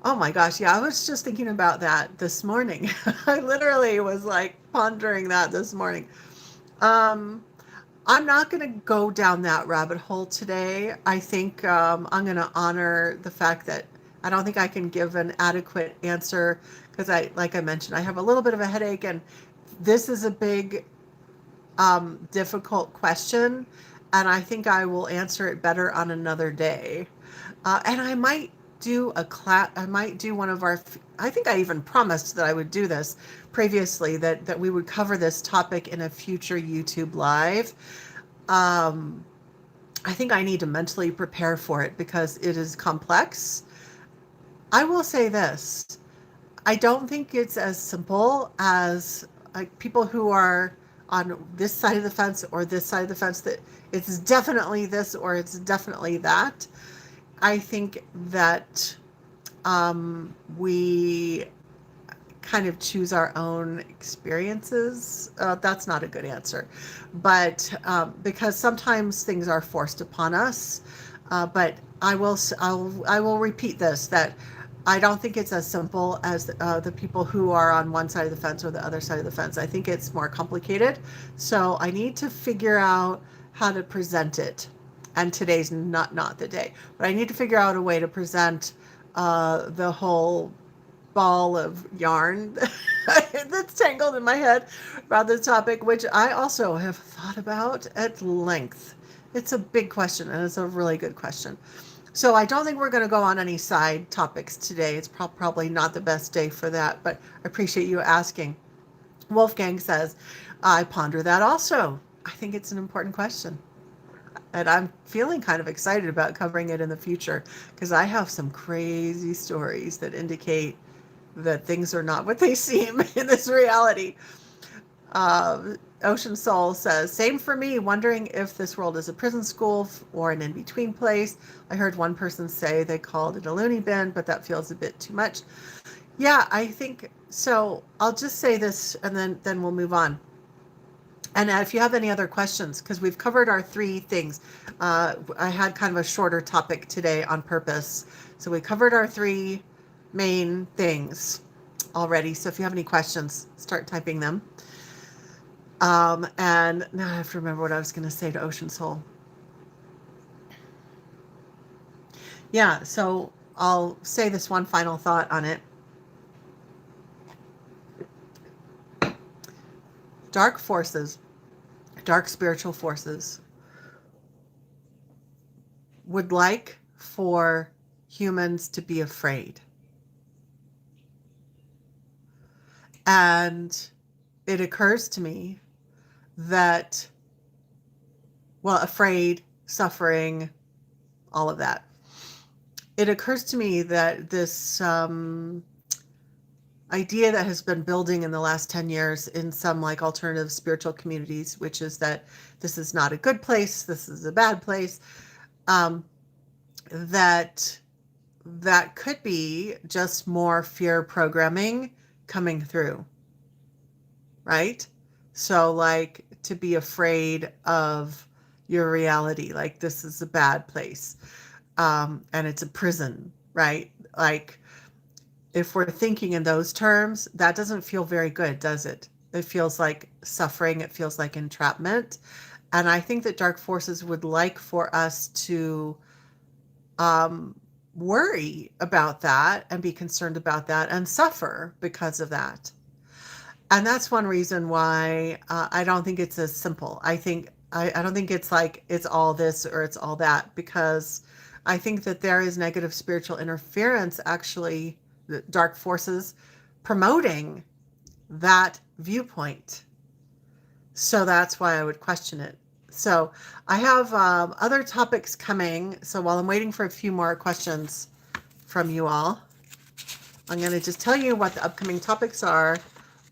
Oh my gosh, yeah, I was just thinking about that this morning. I literally was like pondering that this morning. I'm not going to go down that rabbit hole today. I think I'm going to honor the fact that I don't think I can give an adequate answer because like I mentioned, I have a little bit of a headache, and this is a big, difficult question, and I think I will answer it better on another day. And I might do a class. I might do one of our. I think I even promised that I would do this previously. That we would cover this topic in a future YouTube live. I think I need to mentally prepare for it because it is complex. I will say this. I don't think it's as simple as people who are on this side of the fence or this side of the fence, that it's definitely this or it's definitely that. I think that we kind of choose our own experiences. That's not a good answer, but because sometimes things are forced upon us. But I will repeat this, that I don't think it's as simple as the people who are on one side of the fence or the other side of the fence. I think it's more complicated. So I need to figure out how to present it. And today's not the day, but I need to figure out a way to present the whole ball of yarn that's tangled in my head about this topic, which I also have thought about at length. It's a big question, and it's a really good question. So I don't think we're going to go on any side topics today. It's probably not the best day for that, but I appreciate you asking. Wolfgang says, I ponder that also. I think it's an important question. And I'm feeling kind of excited about covering it in the future because I have some crazy stories that indicate that things are not what they seem in this reality. Ocean Soul says, same for me, wondering if this world is a prison school or an in-between place. I heard one person say they called it a loony bin, but that feels a bit too much. Yeah, I think so. I'll just say this and then we'll move on. And if you have any other questions, because we've covered our 3 things, I had kind of a shorter topic today on purpose. So we covered our 3 main things already. So if you have any questions, start typing them. And now I have to remember what I was going to say to Ocean Soul. Yeah, so I'll say this one final thought on it. Dark forces, dark spiritual forces, would like for humans to be afraid. And it occurs to me that, well, afraid, suffering, all of that. It occurs to me that this idea that has been building in the last 10 years in some like alternative spiritual communities, which is that this is not a good place, this is a bad place, that could be just more fear programming coming through, right? So like to be afraid of your reality, like this is a bad place, and it's a prison, right? Like, if we're thinking in those terms, that doesn't feel very good, does it? It feels like suffering. It feels like entrapment. And I think that dark forces would like for us to worry about that and be concerned about that and suffer because of that. And that's one reason why I don't think it's as simple. I don't think it's like it's all this or it's all that, because I think that there is negative spiritual interference, actually, dark forces promoting that viewpoint. So that's why I would question it. So I have other topics coming. So while I'm waiting for a few more questions from you all, I'm going to just tell you what the upcoming topics are.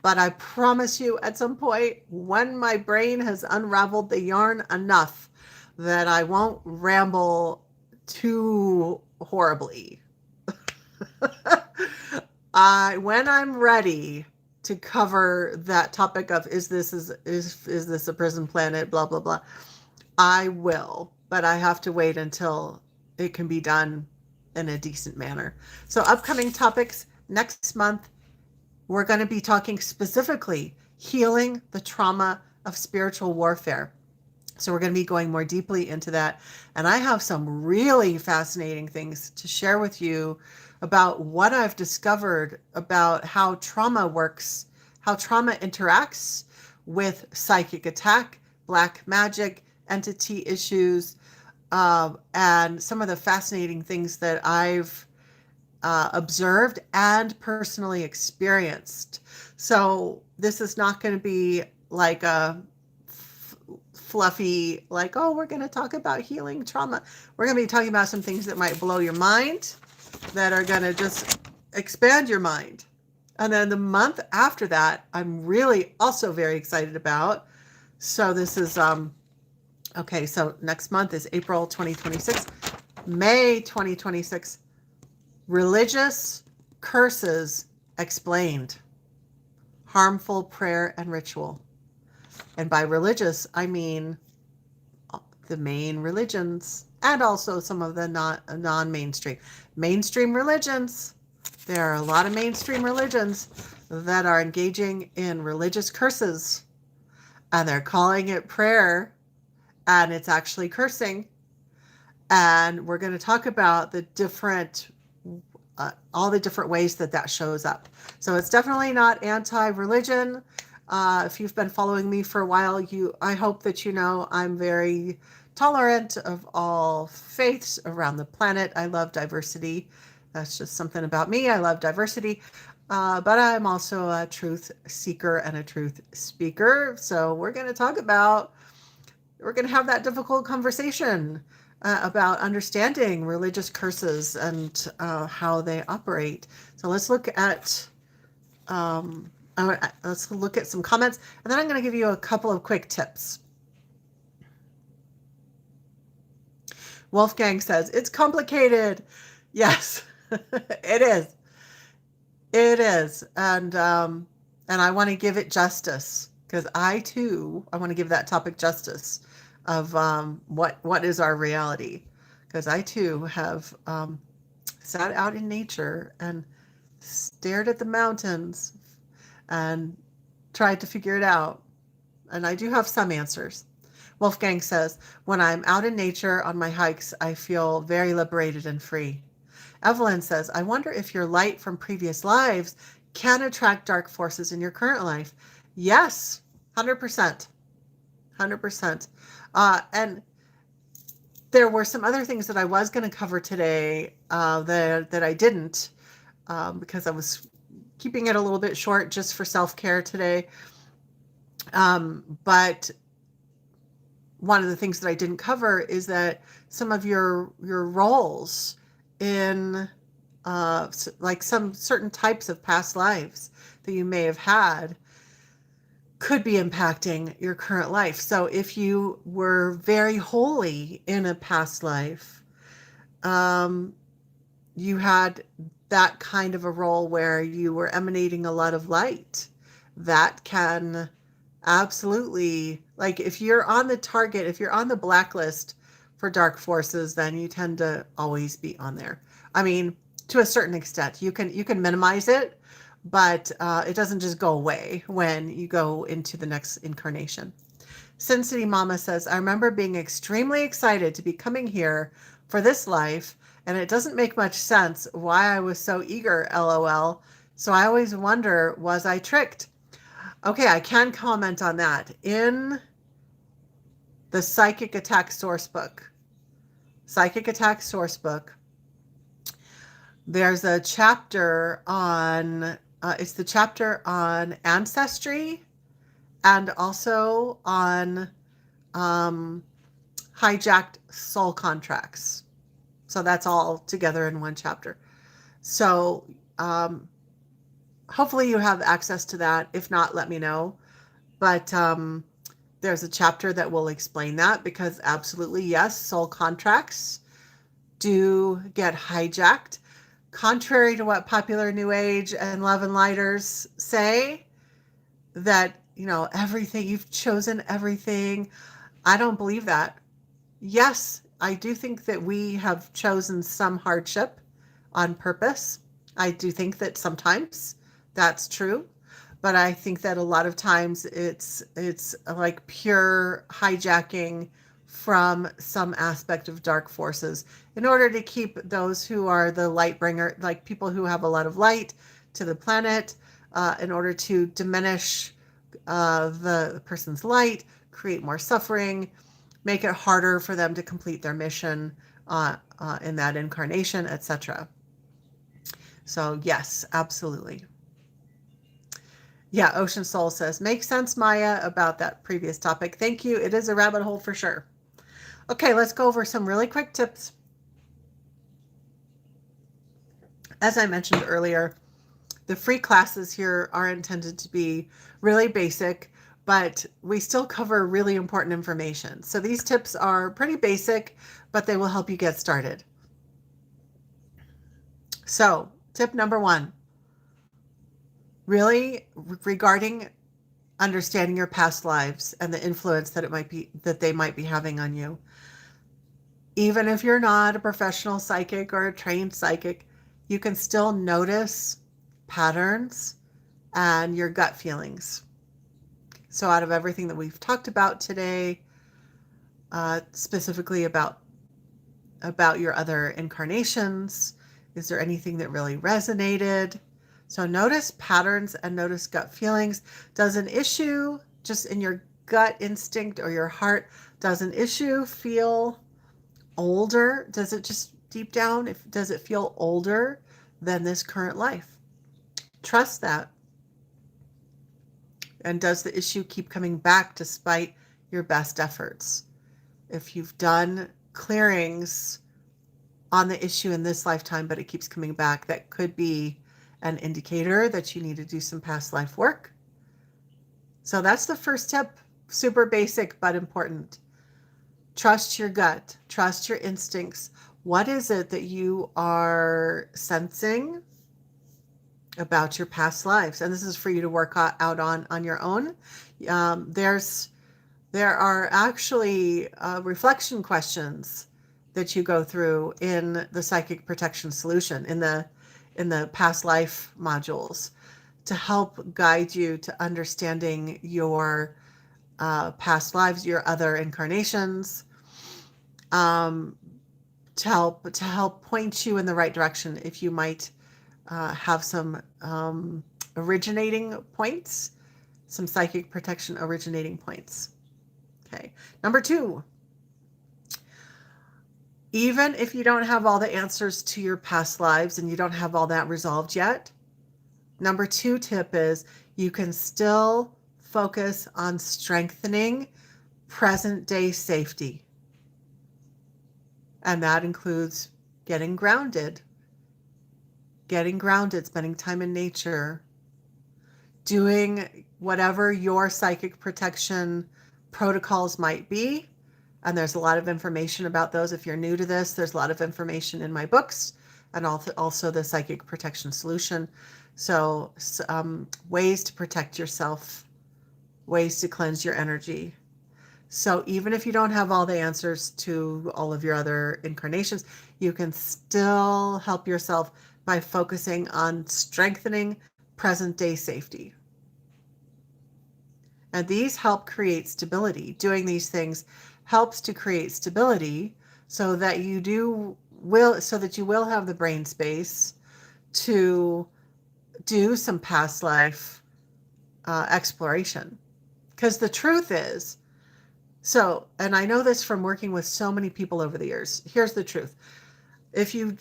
But I promise you, at some point, when my brain has unraveled the yarn enough, that I won't ramble too horribly. When I'm ready to cover that topic of is this a prison planet, blah blah blah, I will, but I have to wait until it can be done in a decent manner. So upcoming topics next month, we're going to be talking specifically healing the trauma of spiritual warfare. So we're going to be going more deeply into that. And I have some really fascinating things to share with you about what I've discovered about how trauma works, how trauma interacts with psychic attack, black magic, entity issues, and some of the fascinating things that I've observed and personally experienced. So this is not going to be like a fluffy, like, oh, we're going to talk about healing trauma. We're going to be talking about some things that might blow your mind, that are going to just expand your mind. And then the month after that, I'm really also very excited about. So this is, okay, so next month is April 2026. May 2026, Religious Curses Explained. Harmful Prayer and Ritual. And by religious, I mean the main religions and also some of the non-mainstream. Mainstream religions. There are a lot of mainstream religions that are engaging in religious curses, and they're calling it prayer, and it's actually cursing. And we're going to talk about the different, all the different ways that that shows up. So it's definitely not anti-religion. If you've been following me for a while, I hope that you know I'm very tolerant of all faiths around the planet. I love diversity. That's just something about me. I love diversity. But I'm also a truth seeker and a truth speaker. So we're going to have that difficult conversation about understanding religious curses and how they operate. So let's look at some comments, and then I'm going to give you a couple of quick tips. Wolfgang says, it's complicated. Yes, it is. It is. And I want to give it justice, because I want to give that topic justice of what is our reality. Because I too have sat out in nature and stared at the mountains and tried to figure it out. And I do have some answers. Wolfgang says, when I'm out in nature on my hikes, I feel very liberated and free. Evelyn says, I wonder if your light from previous lives can attract dark forces in your current life. Yes, 100%. 100%. And there were some other things that I was going to cover today that I didn't, because I was keeping it a little bit short just for self-care today. But one of the things that I didn't cover is that some of your roles in like some certain types of past lives that you may have had could be impacting your current life. So if you were very holy in a past life, you had that kind of a role where you were emanating a lot of light. That can absolutely, like if you're on the blacklist for dark forces, then you tend to always be on there. I mean, to a certain extent, you can minimize it, but it doesn't just go away when you go into the next incarnation. Sin City Mama says, I remember being extremely excited to be coming here for this life, and it doesn't make much sense why I was so eager, LOL. So I always wonder, was I tricked? Okay, I can comment on that. In the Psychic Attack Sourcebook, there's a chapter on, it's the chapter on ancestry and also on hijacked soul contracts. So that's all together in one chapter. So hopefully you have access to that. If not, let me know. But there's a chapter that will explain that, because absolutely, yes, soul contracts do get hijacked. Contrary to what popular New Age and Love and Lighters say, that, everything, you've chosen everything. I don't believe that. Yes, I do think that we have chosen some hardship on purpose. I do think that sometimes that's true. but I think that a lot of times it's like pure hijacking from some aspect of dark forces in order to keep those who are the light bringer, like people who have a lot of light to the planet, in order to diminish the person's light, create more suffering, make it harder for them to complete their mission in that incarnation, etc. So yes, absolutely. Yeah, Ocean Soul says, makes sense, Maya, about that previous topic. Thank you. It is a rabbit hole for sure. Okay, let's go over some really quick tips. As I mentioned earlier, the free classes here are intended to be really basic, but we still cover really important information. So these tips are pretty basic, but they will help you get started. So tip number 1, really regarding understanding your past lives and the influence that they might be having on you. Even if you're not a professional psychic or a trained psychic, you can still notice patterns and your gut feelings. So out of everything that we've talked about today, specifically about your other incarnations, is there anything that really resonated? So notice patterns and notice gut feelings. Does an issue just in your gut instinct or your heart, does an issue feel older? Does it just deep down, does it feel older than this current life? Trust that. And does the issue keep coming back despite your best efforts? If you've done clearings on the issue in this lifetime, but it keeps coming back, that could be an indicator that you need to do some past life work. So that's the first tip. Super basic, but important. Trust your gut. Trust your instincts. What is it that you are sensing about your past lives? And this is for you to work out on your own. There are actually reflection questions that you go through in the Psychic Protection Solution, in the past life modules, to help guide you to understanding your past lives, your other incarnations, to help point you in the right direction if you might have some originating points, some psychic protection originating points. Okay. Number 2, even if you don't have all the answers to your past lives and you don't have all that resolved yet, number 2 tip is you can still focus on strengthening present day safety. And that includes getting grounded, spending time in nature, doing whatever your psychic protection protocols might be. And there's a lot of information about those. If you're new to this, there's a lot of information in my books and also the Psychic Protection Solution. So ways to protect yourself, ways to cleanse your energy. So even if you don't have all the answers to all of your other incarnations, you can still help yourself by focusing on strengthening present day safety. And these help create stability. Doing these things helps to create stability so that you will have the brain space to do some past life exploration. Because the truth is, and I know this from working with so many people over the years, here's the truth. If you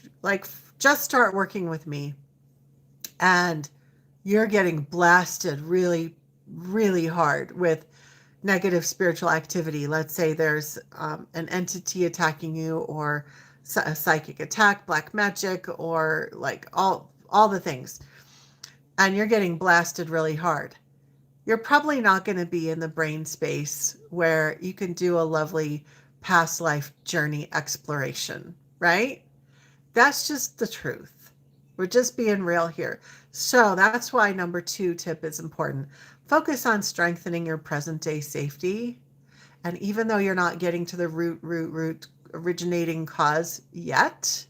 just start working with me and you're getting blasted really, really hard with negative spiritual activity, let's say there's an entity attacking you, or a psychic attack, black magic, or all the things, and you're getting blasted really hard, you're probably not going to be in the brain space where you can do a lovely past life journey exploration, right? That's just the truth. We're just being real here. So that's why number 2 tip is important. Focus on strengthening your present day safety. And even though you're not getting to the root originating cause yet,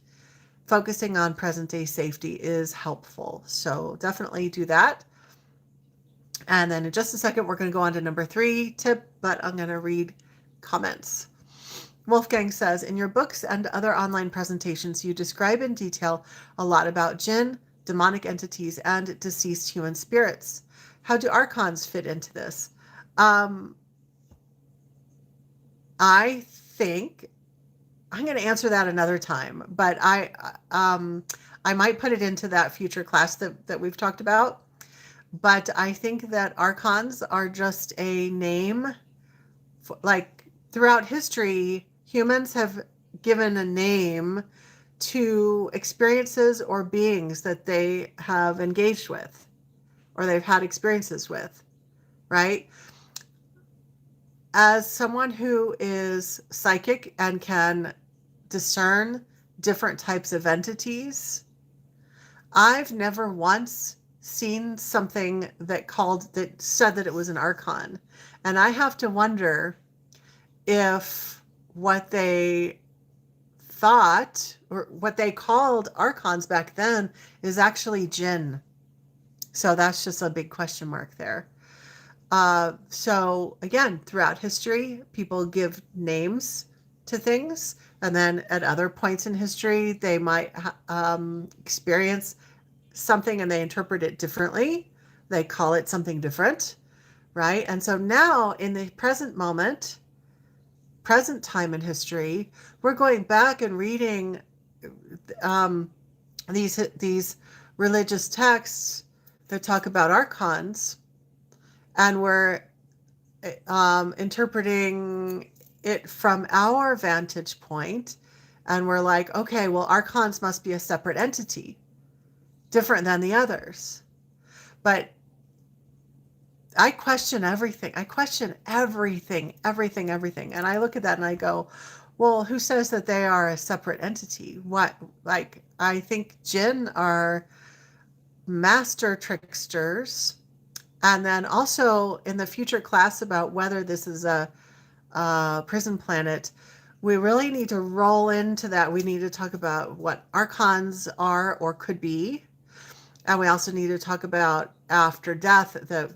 focusing on present day safety is helpful. So definitely do that. And then in just a second, we're going to go on to number 3 tip, but I'm going to read comments. Wolfgang says, in your books and other online presentations, you describe in detail a lot about jinn, demonic entities, and deceased human spirits. How do archons fit into this? I think I'm going to answer that another time, but I might put it into that future class that we've talked about. But I think that archons are just a name. Like throughout history, humans have given a name to experiences or beings that they have engaged with or they've had experiences with, right? As someone who is psychic and can discern different types of entities, I've never once seen something that said that it was an archon. And I have to wonder if what they thought or what they called archons back then is actually jinn. So that's just a big question mark there. So again, throughout history, people give names to things, and then at other points in history, they might experience something and they interpret it differently. They call it something different, right? And so now in the present moment, present time in history, we're going back and reading these religious texts that talk about archons, and we're interpreting it from our vantage point, and we're like, okay, well, archons must be a separate entity, different than the others. But I question everything. I question everything. And I look at that and I go, well, who says that they are a separate entity? I think jinn are master tricksters. And then also in the future class about whether this is a prison planet, we really need to roll into that. We need to talk about what archons are or could be. And we also need to talk about after death, the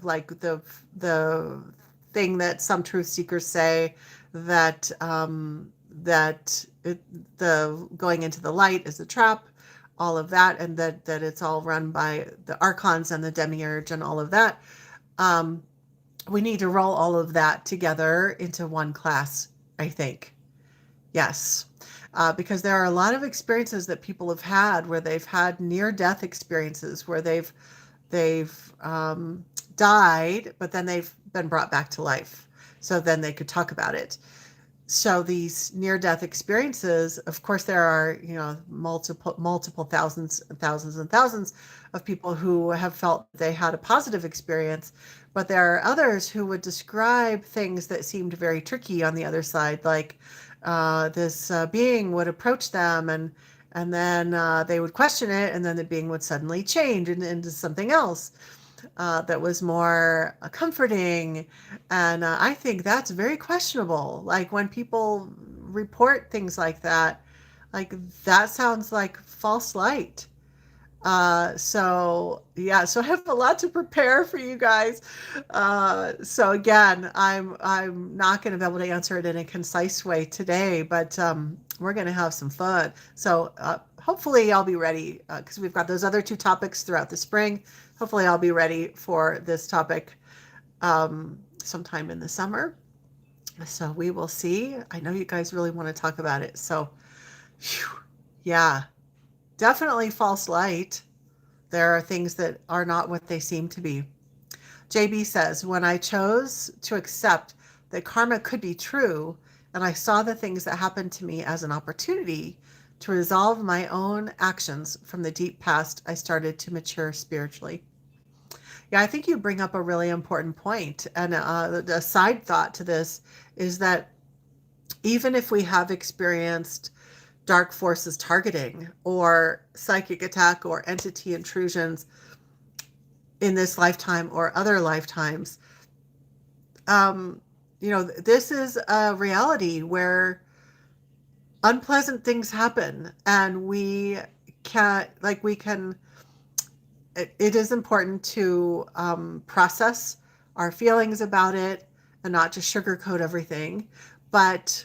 thing that some truth seekers say that the going into the light is a trap, all of that, and that it's all run by the archons and the demiurge and all of that. We need to roll all of that together into one class, I think. Yes. Because there are a lot of experiences that people have had where they've had near-death experiences where they've died, but then they've been brought back to life. So then they could talk about it. So these near-death experiences, of course, there are, multiple thousands and thousands of people who have felt they had a positive experience, but there are others who would describe things that seemed very tricky on the other side, like this being would approach them and then they would question it, and then the being would suddenly change into something else that was more comforting. And I think that's very questionable. Like when people report things like that sounds like false light. So I have a lot to prepare for you guys. So again, I'm not going to be able to answer it in a concise way today, but we're going to have some fun. So hopefully I'll be ready because we've got those other 2 topics throughout the spring. Hopefully I'll be ready for this topic sometime in the summer. So we will see. I know you guys really want to talk about it. So yeah. Definitely false light. There are things that are not what they seem to be. JB says, when I chose to accept that karma could be true, and I saw the things that happened to me as an opportunity to resolve my own actions from the deep past, I started to mature spiritually. Yeah, I think you bring up a really important point. And a side thought to this is that even if we have experienced dark forces targeting or psychic attack or entity intrusions in this lifetime or other lifetimes, this is a reality where unpleasant things happen, and it is important to process our feelings about it and not to sugarcoat everything. But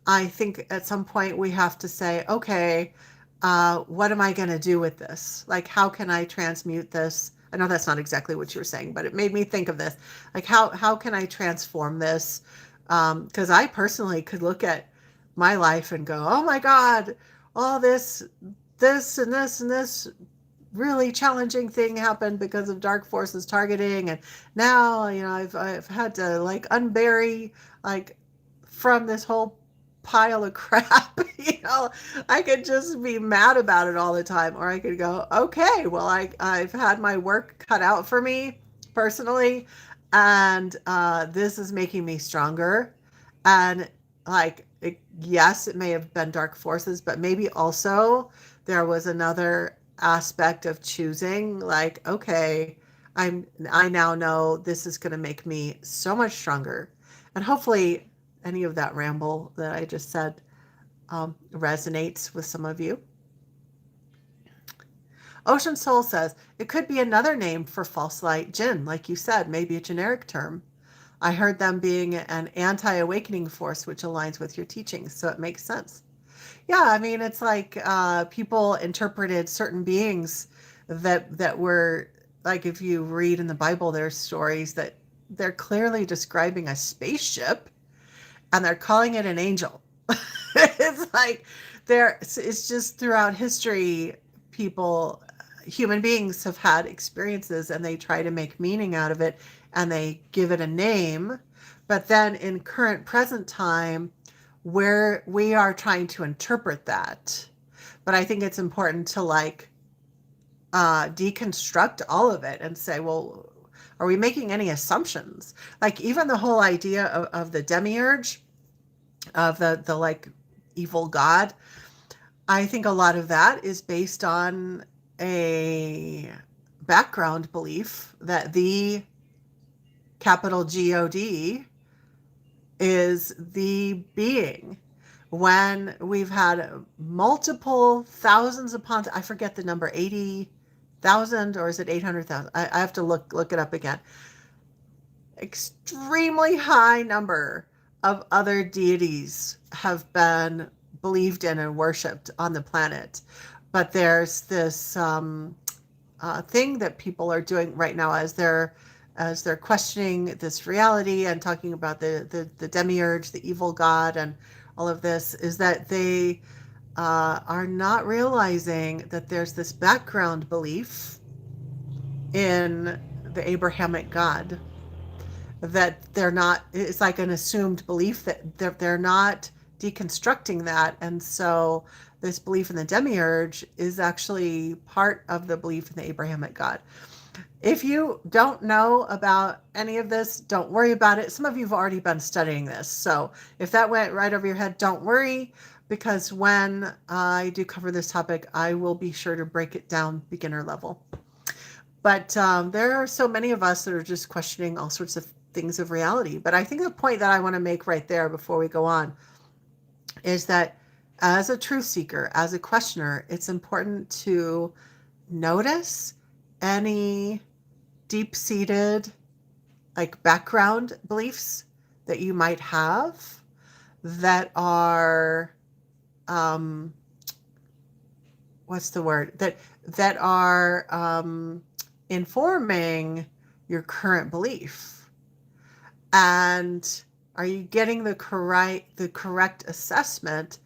I think at some point we have to say, okay, what am I going to do with this? Like, how can I transmute this? I know that's not exactly what you were saying, but it made me think of this. Like, how can I transform this? Because I personally could look at my life and go, oh my God, all this and this and this really challenging thing happened because of dark forces targeting, and now I've had to like unbury like from this whole pile of crap. I could just be mad about it all the time, or I could go, okay, well, I've had my work cut out for me personally, and this is making me stronger. And like yes, it may have been dark forces, but maybe also there was another aspect of choosing, like, okay, I now know this is going to make me so much stronger. And hopefully any of that ramble that I just said resonates with some of you. Ocean Soul says, it could be another name for false light jinn, like you said, maybe a generic term. I heard them being an anti-awakening force, which aligns with your teachings, so it makes sense. Yeah, I mean, it's like people interpreted certain beings that were, like, if you read in the Bible, there's stories that they're clearly describing a spaceship and they're calling it an angel. It's like it's just throughout history, human beings have had experiences and they try to make meaning out of it and they give it a name. But then in current present time, where we are trying to interpret that. But I think it's important to like deconstruct all of it and say, well, are we making any assumptions? Like even the whole idea of the demiurge, of the like evil god, I think a lot of that is based on a background belief that the capital God is the being. When we've had multiple thousands upon, I forget the number, 80,000 or is it 800,000? I have to look it up again. Extremely high number of other deities have been believed in and worshipped on the planet. But there's this thing that people are doing right now as they're questioning this reality and talking about the demiurge, the evil god, and all of this, is that they are not realizing that there's this background belief in the Abrahamic God, that they're not, it's like an assumed belief that they're not deconstructing that. And so this belief in the demiurge is actually part of the belief in the Abrahamic God. If you don't know about any of this, don't worry about it. Some of you have already been studying this. So if that went right over your head, don't worry, because when I do cover this topic, I will be sure to break it down beginner level. But there are so many of us that are just questioning all sorts of things of reality. But I think the point that I want to make right there before we go on is that as a truth seeker, as a questioner, it's important to notice any deep-seated like background beliefs that you might have that are what's the word, that are informing your current belief. And are you getting the correct assessment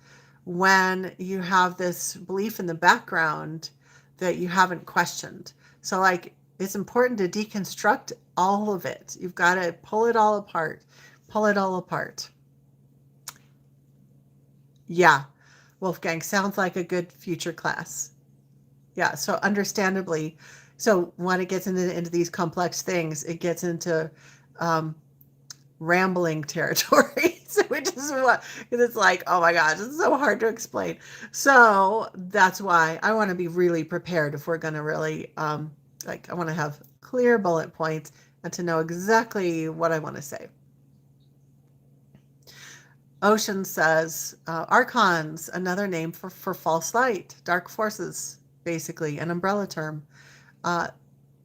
when you have this belief in the background that you haven't questioned? So like, it's important to deconstruct all of it. You've got to pull it all apart. Yeah, Wolfgang, sounds like a good future class. Yeah, so understandably, so when it gets into these complex things, it gets into rambling territory, which is what, it's like, oh my gosh, it's so hard to explain. So that's why I want to be really prepared if we're going to really, I want to have clear bullet points and to know exactly what I want to say. Ocean says, archons, another name for false light, dark forces, basically an umbrella term.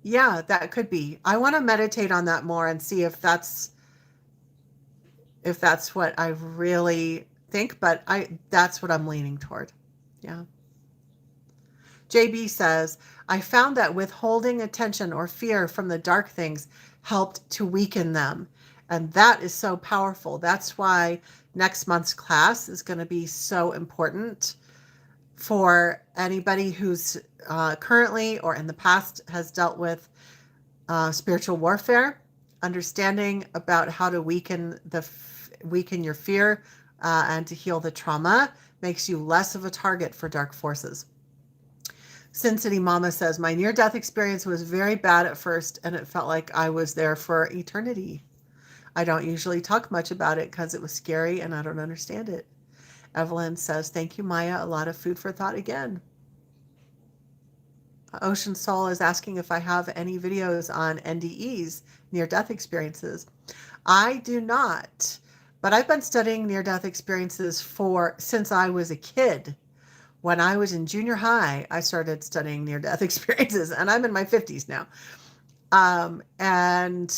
Yeah, that could be. I want to meditate on that more and see if that's what I really think, but that's what I'm leaning toward. Yeah. JB says, I found that withholding attention or fear from the dark things helped to weaken them. And that is so powerful. That's why next month's class is going to be so important for anybody who's currently or in the past has dealt with spiritual warfare, understanding about how to weaken your fear and to heal the trauma makes you less of a target for dark forces. Sin City Mama says, my near-death experience was very bad at first, and it felt like I was there for eternity. I don't usually talk much about it because it was scary and I don't understand it. Evelyn says, thank you, Maya. A lot of food for thought again. Ocean Soul is asking if I have any videos on NDEs, near-death experiences. I do not, but I've been studying near-death experiences since I was a kid. When I was in junior high, I started studying near-death experiences, and I'm in my 50s now. And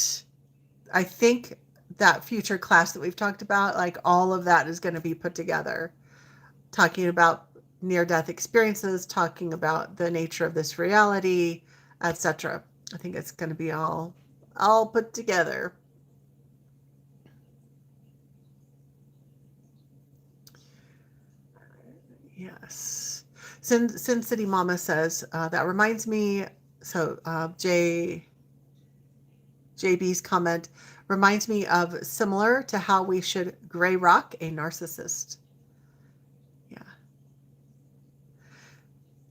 I think that future class that we've talked about, like all of that is going to be put together, talking about near-death experiences, talking about the nature of this reality, etc. I think it's going to be all put together. Yes. Sin City Mama says, that reminds me, so JB's comment reminds me of similar to how we should gray rock a narcissist. Yeah.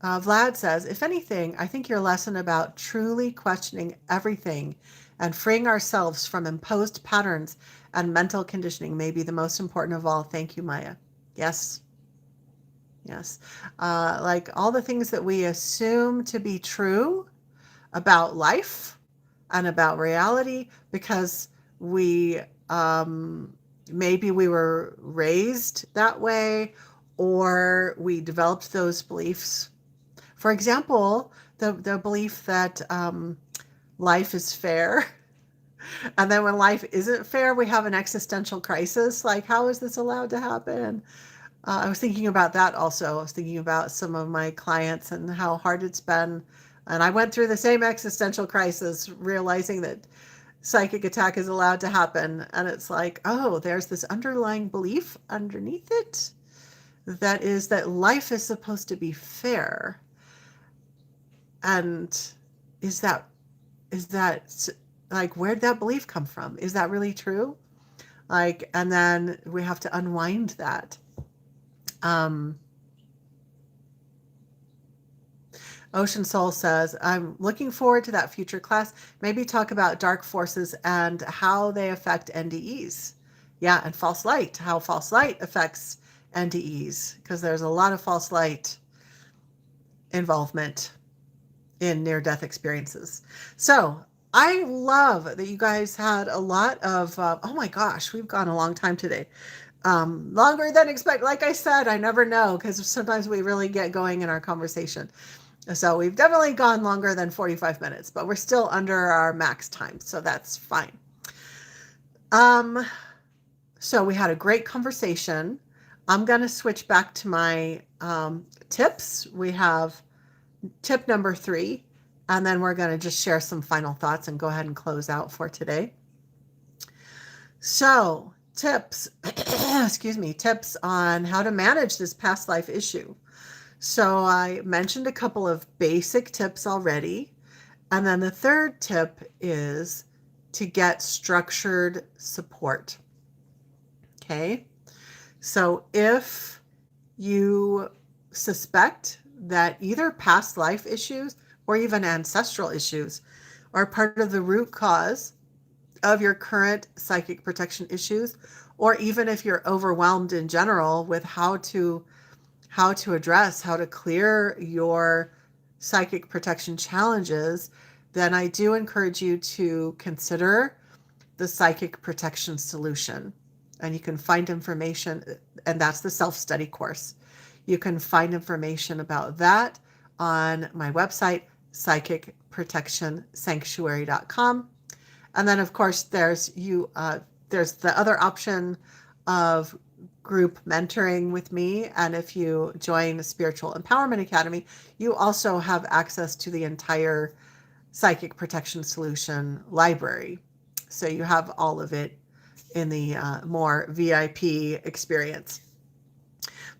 Vlad says, if anything, I think your lesson about truly questioning everything and freeing ourselves from imposed patterns and mental conditioning may be the most important of all. Thank you, Maya. Yes. Yes. Like all the things that we assume to be true about life and about reality because we maybe we were raised that way or we developed those beliefs. For example, the belief that life is fair. And then when life isn't fair, we have an existential crisis. Like, how is this allowed to happen? I was thinking about that also. I was thinking about some of my clients and how hard it's been. And I went through the same existential crisis, realizing that psychic attack is allowed to happen. And it's like, oh, there's this underlying belief underneath it that is that life is supposed to be fair. And is that like, where'd that belief come from? Is that really true? Like, and then we have to unwind that. Ocean Soul says, I'm looking forward to that future class. Maybe talk about dark forces and how they affect NDEs. Yeah, and false light, how false light affects NDEs, because there's a lot of false light involvement in near-death experiences. So I love that you guys had a lot of, oh my gosh, we've gone a long time today. Longer than expected. Like I said, I never know because sometimes we really get going in our conversation. So we've definitely gone longer than 45 minutes, but we're still under our max time. So that's fine. So we had a great conversation. I'm going to switch back to my tips. We have tip number 3, and then we're going to just share some final thoughts and go ahead and close out for today. So tips, tips on how to manage this past life issue. So I mentioned a couple of basic tips already. And then the third tip is to get structured support. Okay. So if you suspect that either past life issues or even ancestral issues are part of the root cause of your current psychic protection issues, or even if you're overwhelmed in general with how to address, how to clear your psychic protection challenges, then I do encourage you to consider the psychic protection solution. And you can find information, and that's the self-study course. You can find information about that on my website, psychicprotectionsanctuary.com. And then, of course, there's the other option of group mentoring with me. And if you join the Spiritual Empowerment Academy, you also have access to the entire Psychic Protection Solution library. So you have all of it in the more VIP experience.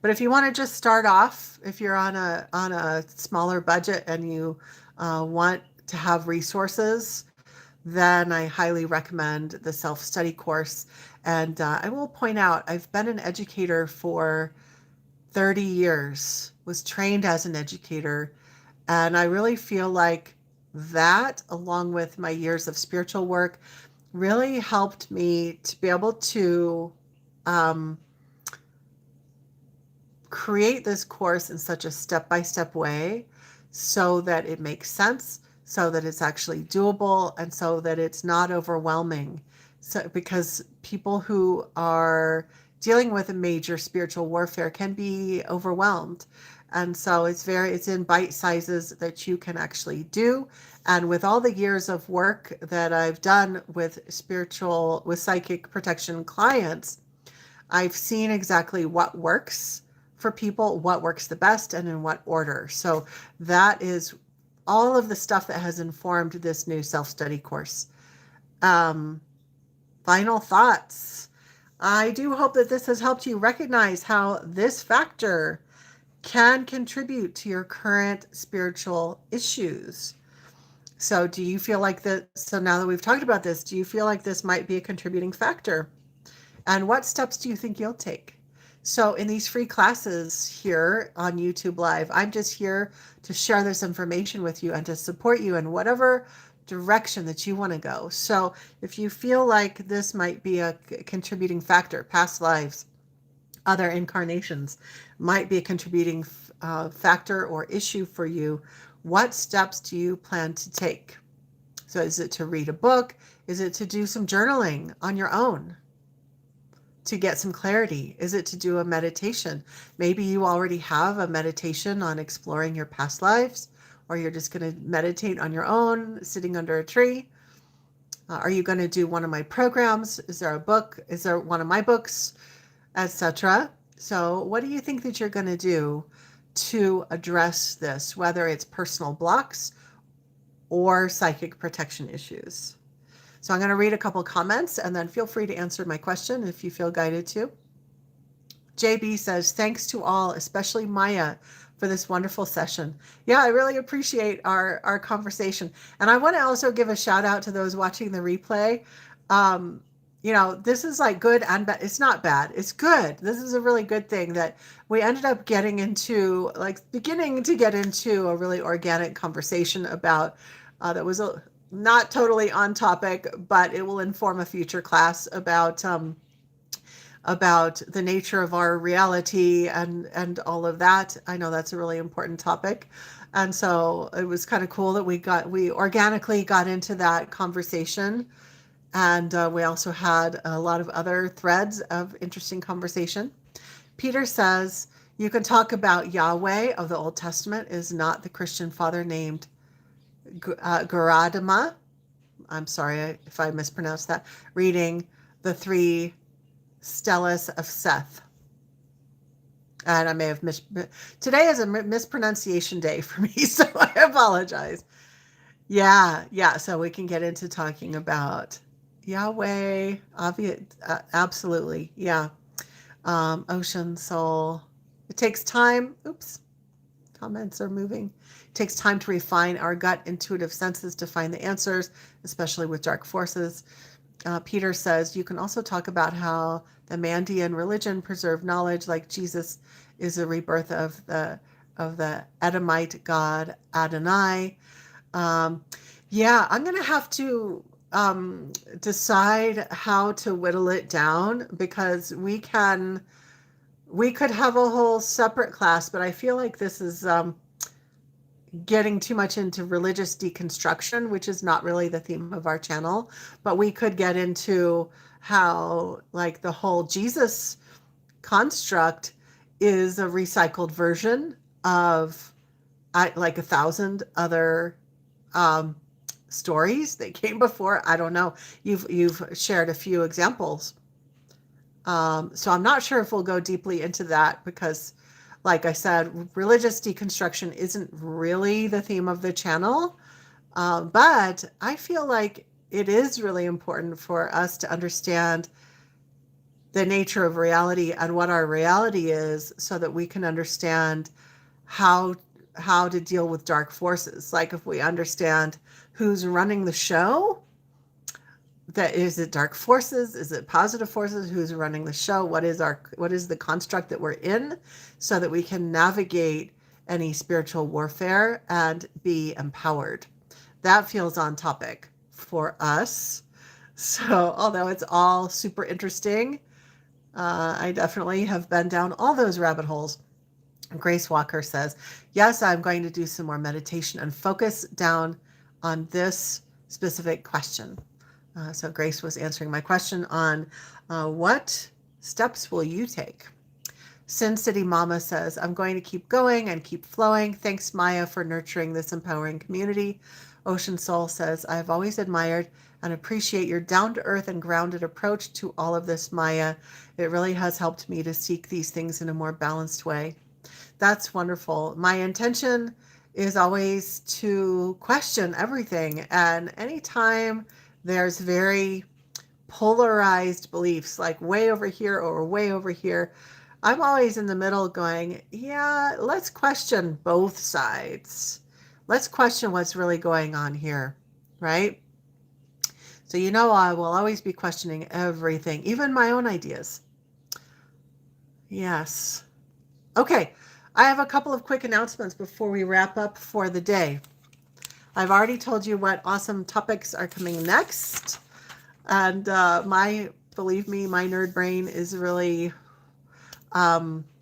But if you want to just start off, if you're on a smaller budget and you want to have resources, then I highly recommend the self-study course. And I will point out, I've been an educator for 30 years, was trained as an educator, and I really feel like that, along with my years of spiritual work, really helped me to be able to create this course in such a step-by-step way so that it makes sense, so that it's actually doable, and so that it's not overwhelming. So, because people who are dealing with a major spiritual warfare can be overwhelmed. And so it's in bite sizes that you can actually do. And with all the years of work that I've done with psychic protection clients, I've seen exactly what works for people, what works the best, and in what order. So that is all of the stuff that has informed this new self-study course. Final thoughts. I do hope that this has helped you recognize how this factor can contribute to your current spiritual issues. So do you feel like that? So now that we've talked about this, do you feel like this might be a contributing factor? And what steps do you think you'll take? So in these free classes here on YouTube Live, I'm just here to share this information with you and to support you in whatever direction that you want to go. So if you feel like this might be a contributing factor, past lives, other incarnations might be a contributing factor or issue for you, what steps do you plan to take? So is it to read a book? Is it to do some journaling on your own to get some clarity? Is it to do a meditation? Maybe you already have a meditation on exploring your past lives, or you're just going to meditate on your own, sitting under a tree. Are you going to do one of my programs? Is there a book? Is there one of my books, etc.? So what do you think that you're going to do to address this, whether it's personal blocks or psychic protection issues? So I'm going to read a couple comments and then feel free to answer my question if you feel guided to. JB says, thanks to all, especially Maya, for this wonderful session. Yeah, I really appreciate our conversation. And I want to also give a shout out to those watching the replay. This is like good and bad. It's not bad. It's good. This is a really good thing that we ended up beginning to get into a really organic conversation about that was not totally on topic, but it will inform a future class about the nature of our reality and all of that. I know that's a really important topic. And so it was kind of cool that we organically got into that conversation. And we also had a lot of other threads of interesting conversation. Peter says, you can talk about Yahweh of the Old Testament is not the Christian father named Garadima. I'm sorry if I mispronounced that. Reading the 3 Stellas of Seth. And I may have today is a mispronunciation day for me, so I apologize. Yeah. So we can get into talking about Yahweh, absolutely. Yeah. Ocean, soul. It takes time. Oops. Comments are moving. It takes time to refine our gut intuitive senses to find the answers, especially with dark forces. Peter says, you can also talk about how the Mandean religion preserved knowledge, like Jesus is a rebirth of the Edomite god Adonai. I'm going to have to decide how to whittle it down, because we could have a whole separate class, but I feel like this is getting too much into religious deconstruction, which is not really the theme of our channel. But we could get into how like the whole Jesus construct is a recycled version of like 1,000 other stories that came before. I don't know. You've shared a few examples. So I'm not sure if we'll go deeply into that because, like I said, religious deconstruction isn't really the theme of the channel. But I feel like it is really important for us to understand the nature of reality and what our reality is so that we can understand how to deal with dark forces. Like if we understand who's running the show, that is it dark forces, is it positive forces, who's running the show, what is the construct that we're in, so that we can navigate any spiritual warfare and be empowered. That feels on topic for us. So although it's all super interesting, I definitely have been down all those rabbit holes. Grace Walker says, yes, I'm going to do some more meditation and focus down on this specific question. So Grace was answering my question on what steps will you take? Sin City Mama says, I'm going to keep going and keep flowing. Thanks, Maya, for nurturing this empowering community. Ocean Soul says, I've always admired and appreciate your down-to-earth and grounded approach to all of this, Maya. It really has helped me to seek these things in a more balanced way. That's wonderful. My intention is always to question everything. And anytime there's very polarized beliefs, like way over here or way over here, I'm always in the middle going, yeah, let's question both sides. Let's question what's really going on here, right? So I will always be questioning everything, even my own ideas. Yes. Okay, I have a couple of quick announcements before we wrap up for the day. I've already told you what awesome topics are coming next. And believe me, my nerd brain is really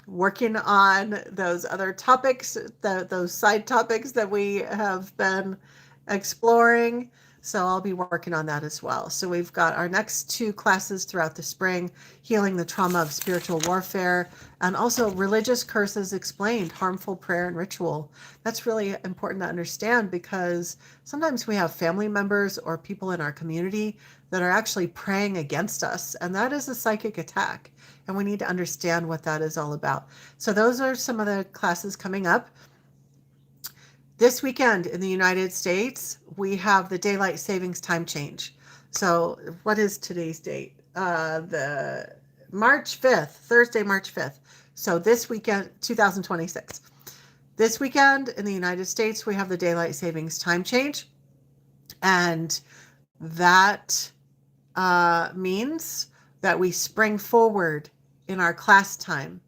working on those other topics, those side topics that we have been exploring. So I'll be working on that as well. So we've got our next 2 classes throughout the spring, Healing the Trauma of Spiritual Warfare, and also Religious Curses Explained, Harmful Prayer and Ritual. That's really important to understand because sometimes we have family members or people in our community that are actually praying against us, and that is a psychic attack, and we need to understand what that is all about. So those are some of the classes coming up. This weekend in the United States, we have the daylight savings time change. So what is today's date? The March 5th, Thursday, March 5th. So this weekend, 2026. This weekend in the United States, we have the daylight savings time change. And that means that we spring forward in our class time.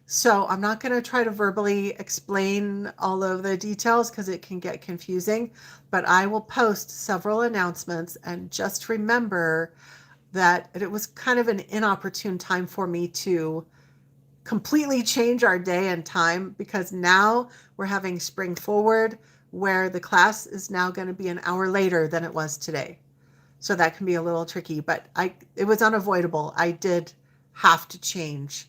So I'm not going to try to verbally explain all of the details because it can get confusing, but I will post several announcements, and just remember that it was kind of an inopportune time for me to completely change our day and time, because now we're having spring forward where the class is now going to be an hour later than it was today. So that can be a little tricky, but it was unavoidable. I did have to change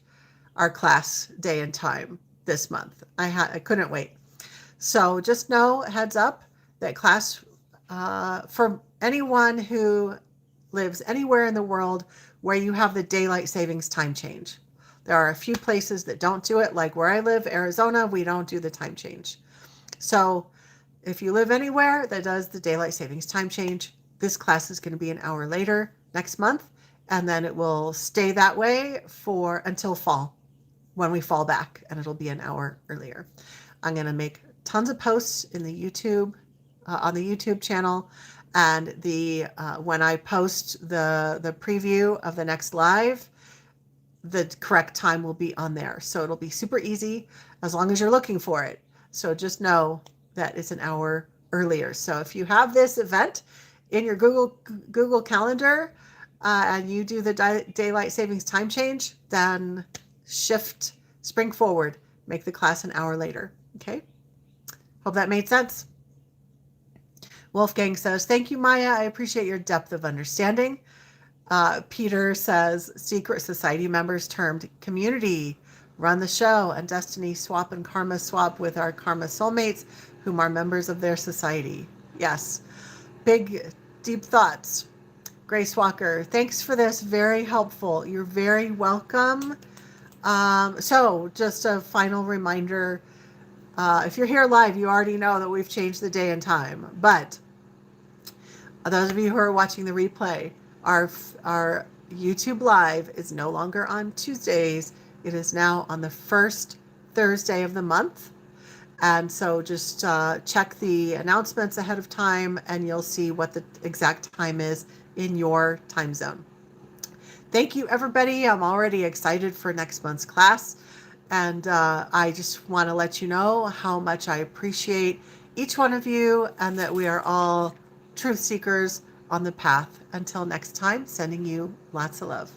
our class day and time this month. I couldn't wait. So just know, heads up, that class for anyone who lives anywhere in the world where you have the daylight savings time change. There are a few places that don't do it, like where I live, Arizona, we don't do the time change. So if you live anywhere that does the daylight savings time change, this class is going to be an hour later next month, and then it will stay that way until fall, when we fall back, and it'll be an hour earlier. I'm going to make tons of posts in the YouTube, on the YouTube channel, and when I post the preview of the next live, the correct time will be on there. So it'll be super easy as long as you're looking for it. So just know that it's an hour earlier. So if you have this event in your Google Calendar and you do the daylight savings time change, then spring forward, make the class an hour later. Okay. Hope that made sense. Wolfgang says, thank you, Maya. I appreciate your depth of understanding. Peter says, secret society members termed community run the show, and destiny swap and karma swap with our karma soulmates, whom are members of their society. Yes. Big, deep thoughts. Grace Walker, thanks for this. Very helpful. You're very welcome. So just a final reminder, if you're here live, you already know that we've changed the day and time. But those of you who are watching the replay, our YouTube Live is no longer on Tuesdays. It is now on the first Thursday of the month. And so just check the announcements ahead of time and you'll see what the exact time is in your time zone. Thank you, everybody. I'm already excited for next month's class. And I just want to let you know how much I appreciate each one of you and that we are all truth seekers on the path. Until next time, sending you lots of love.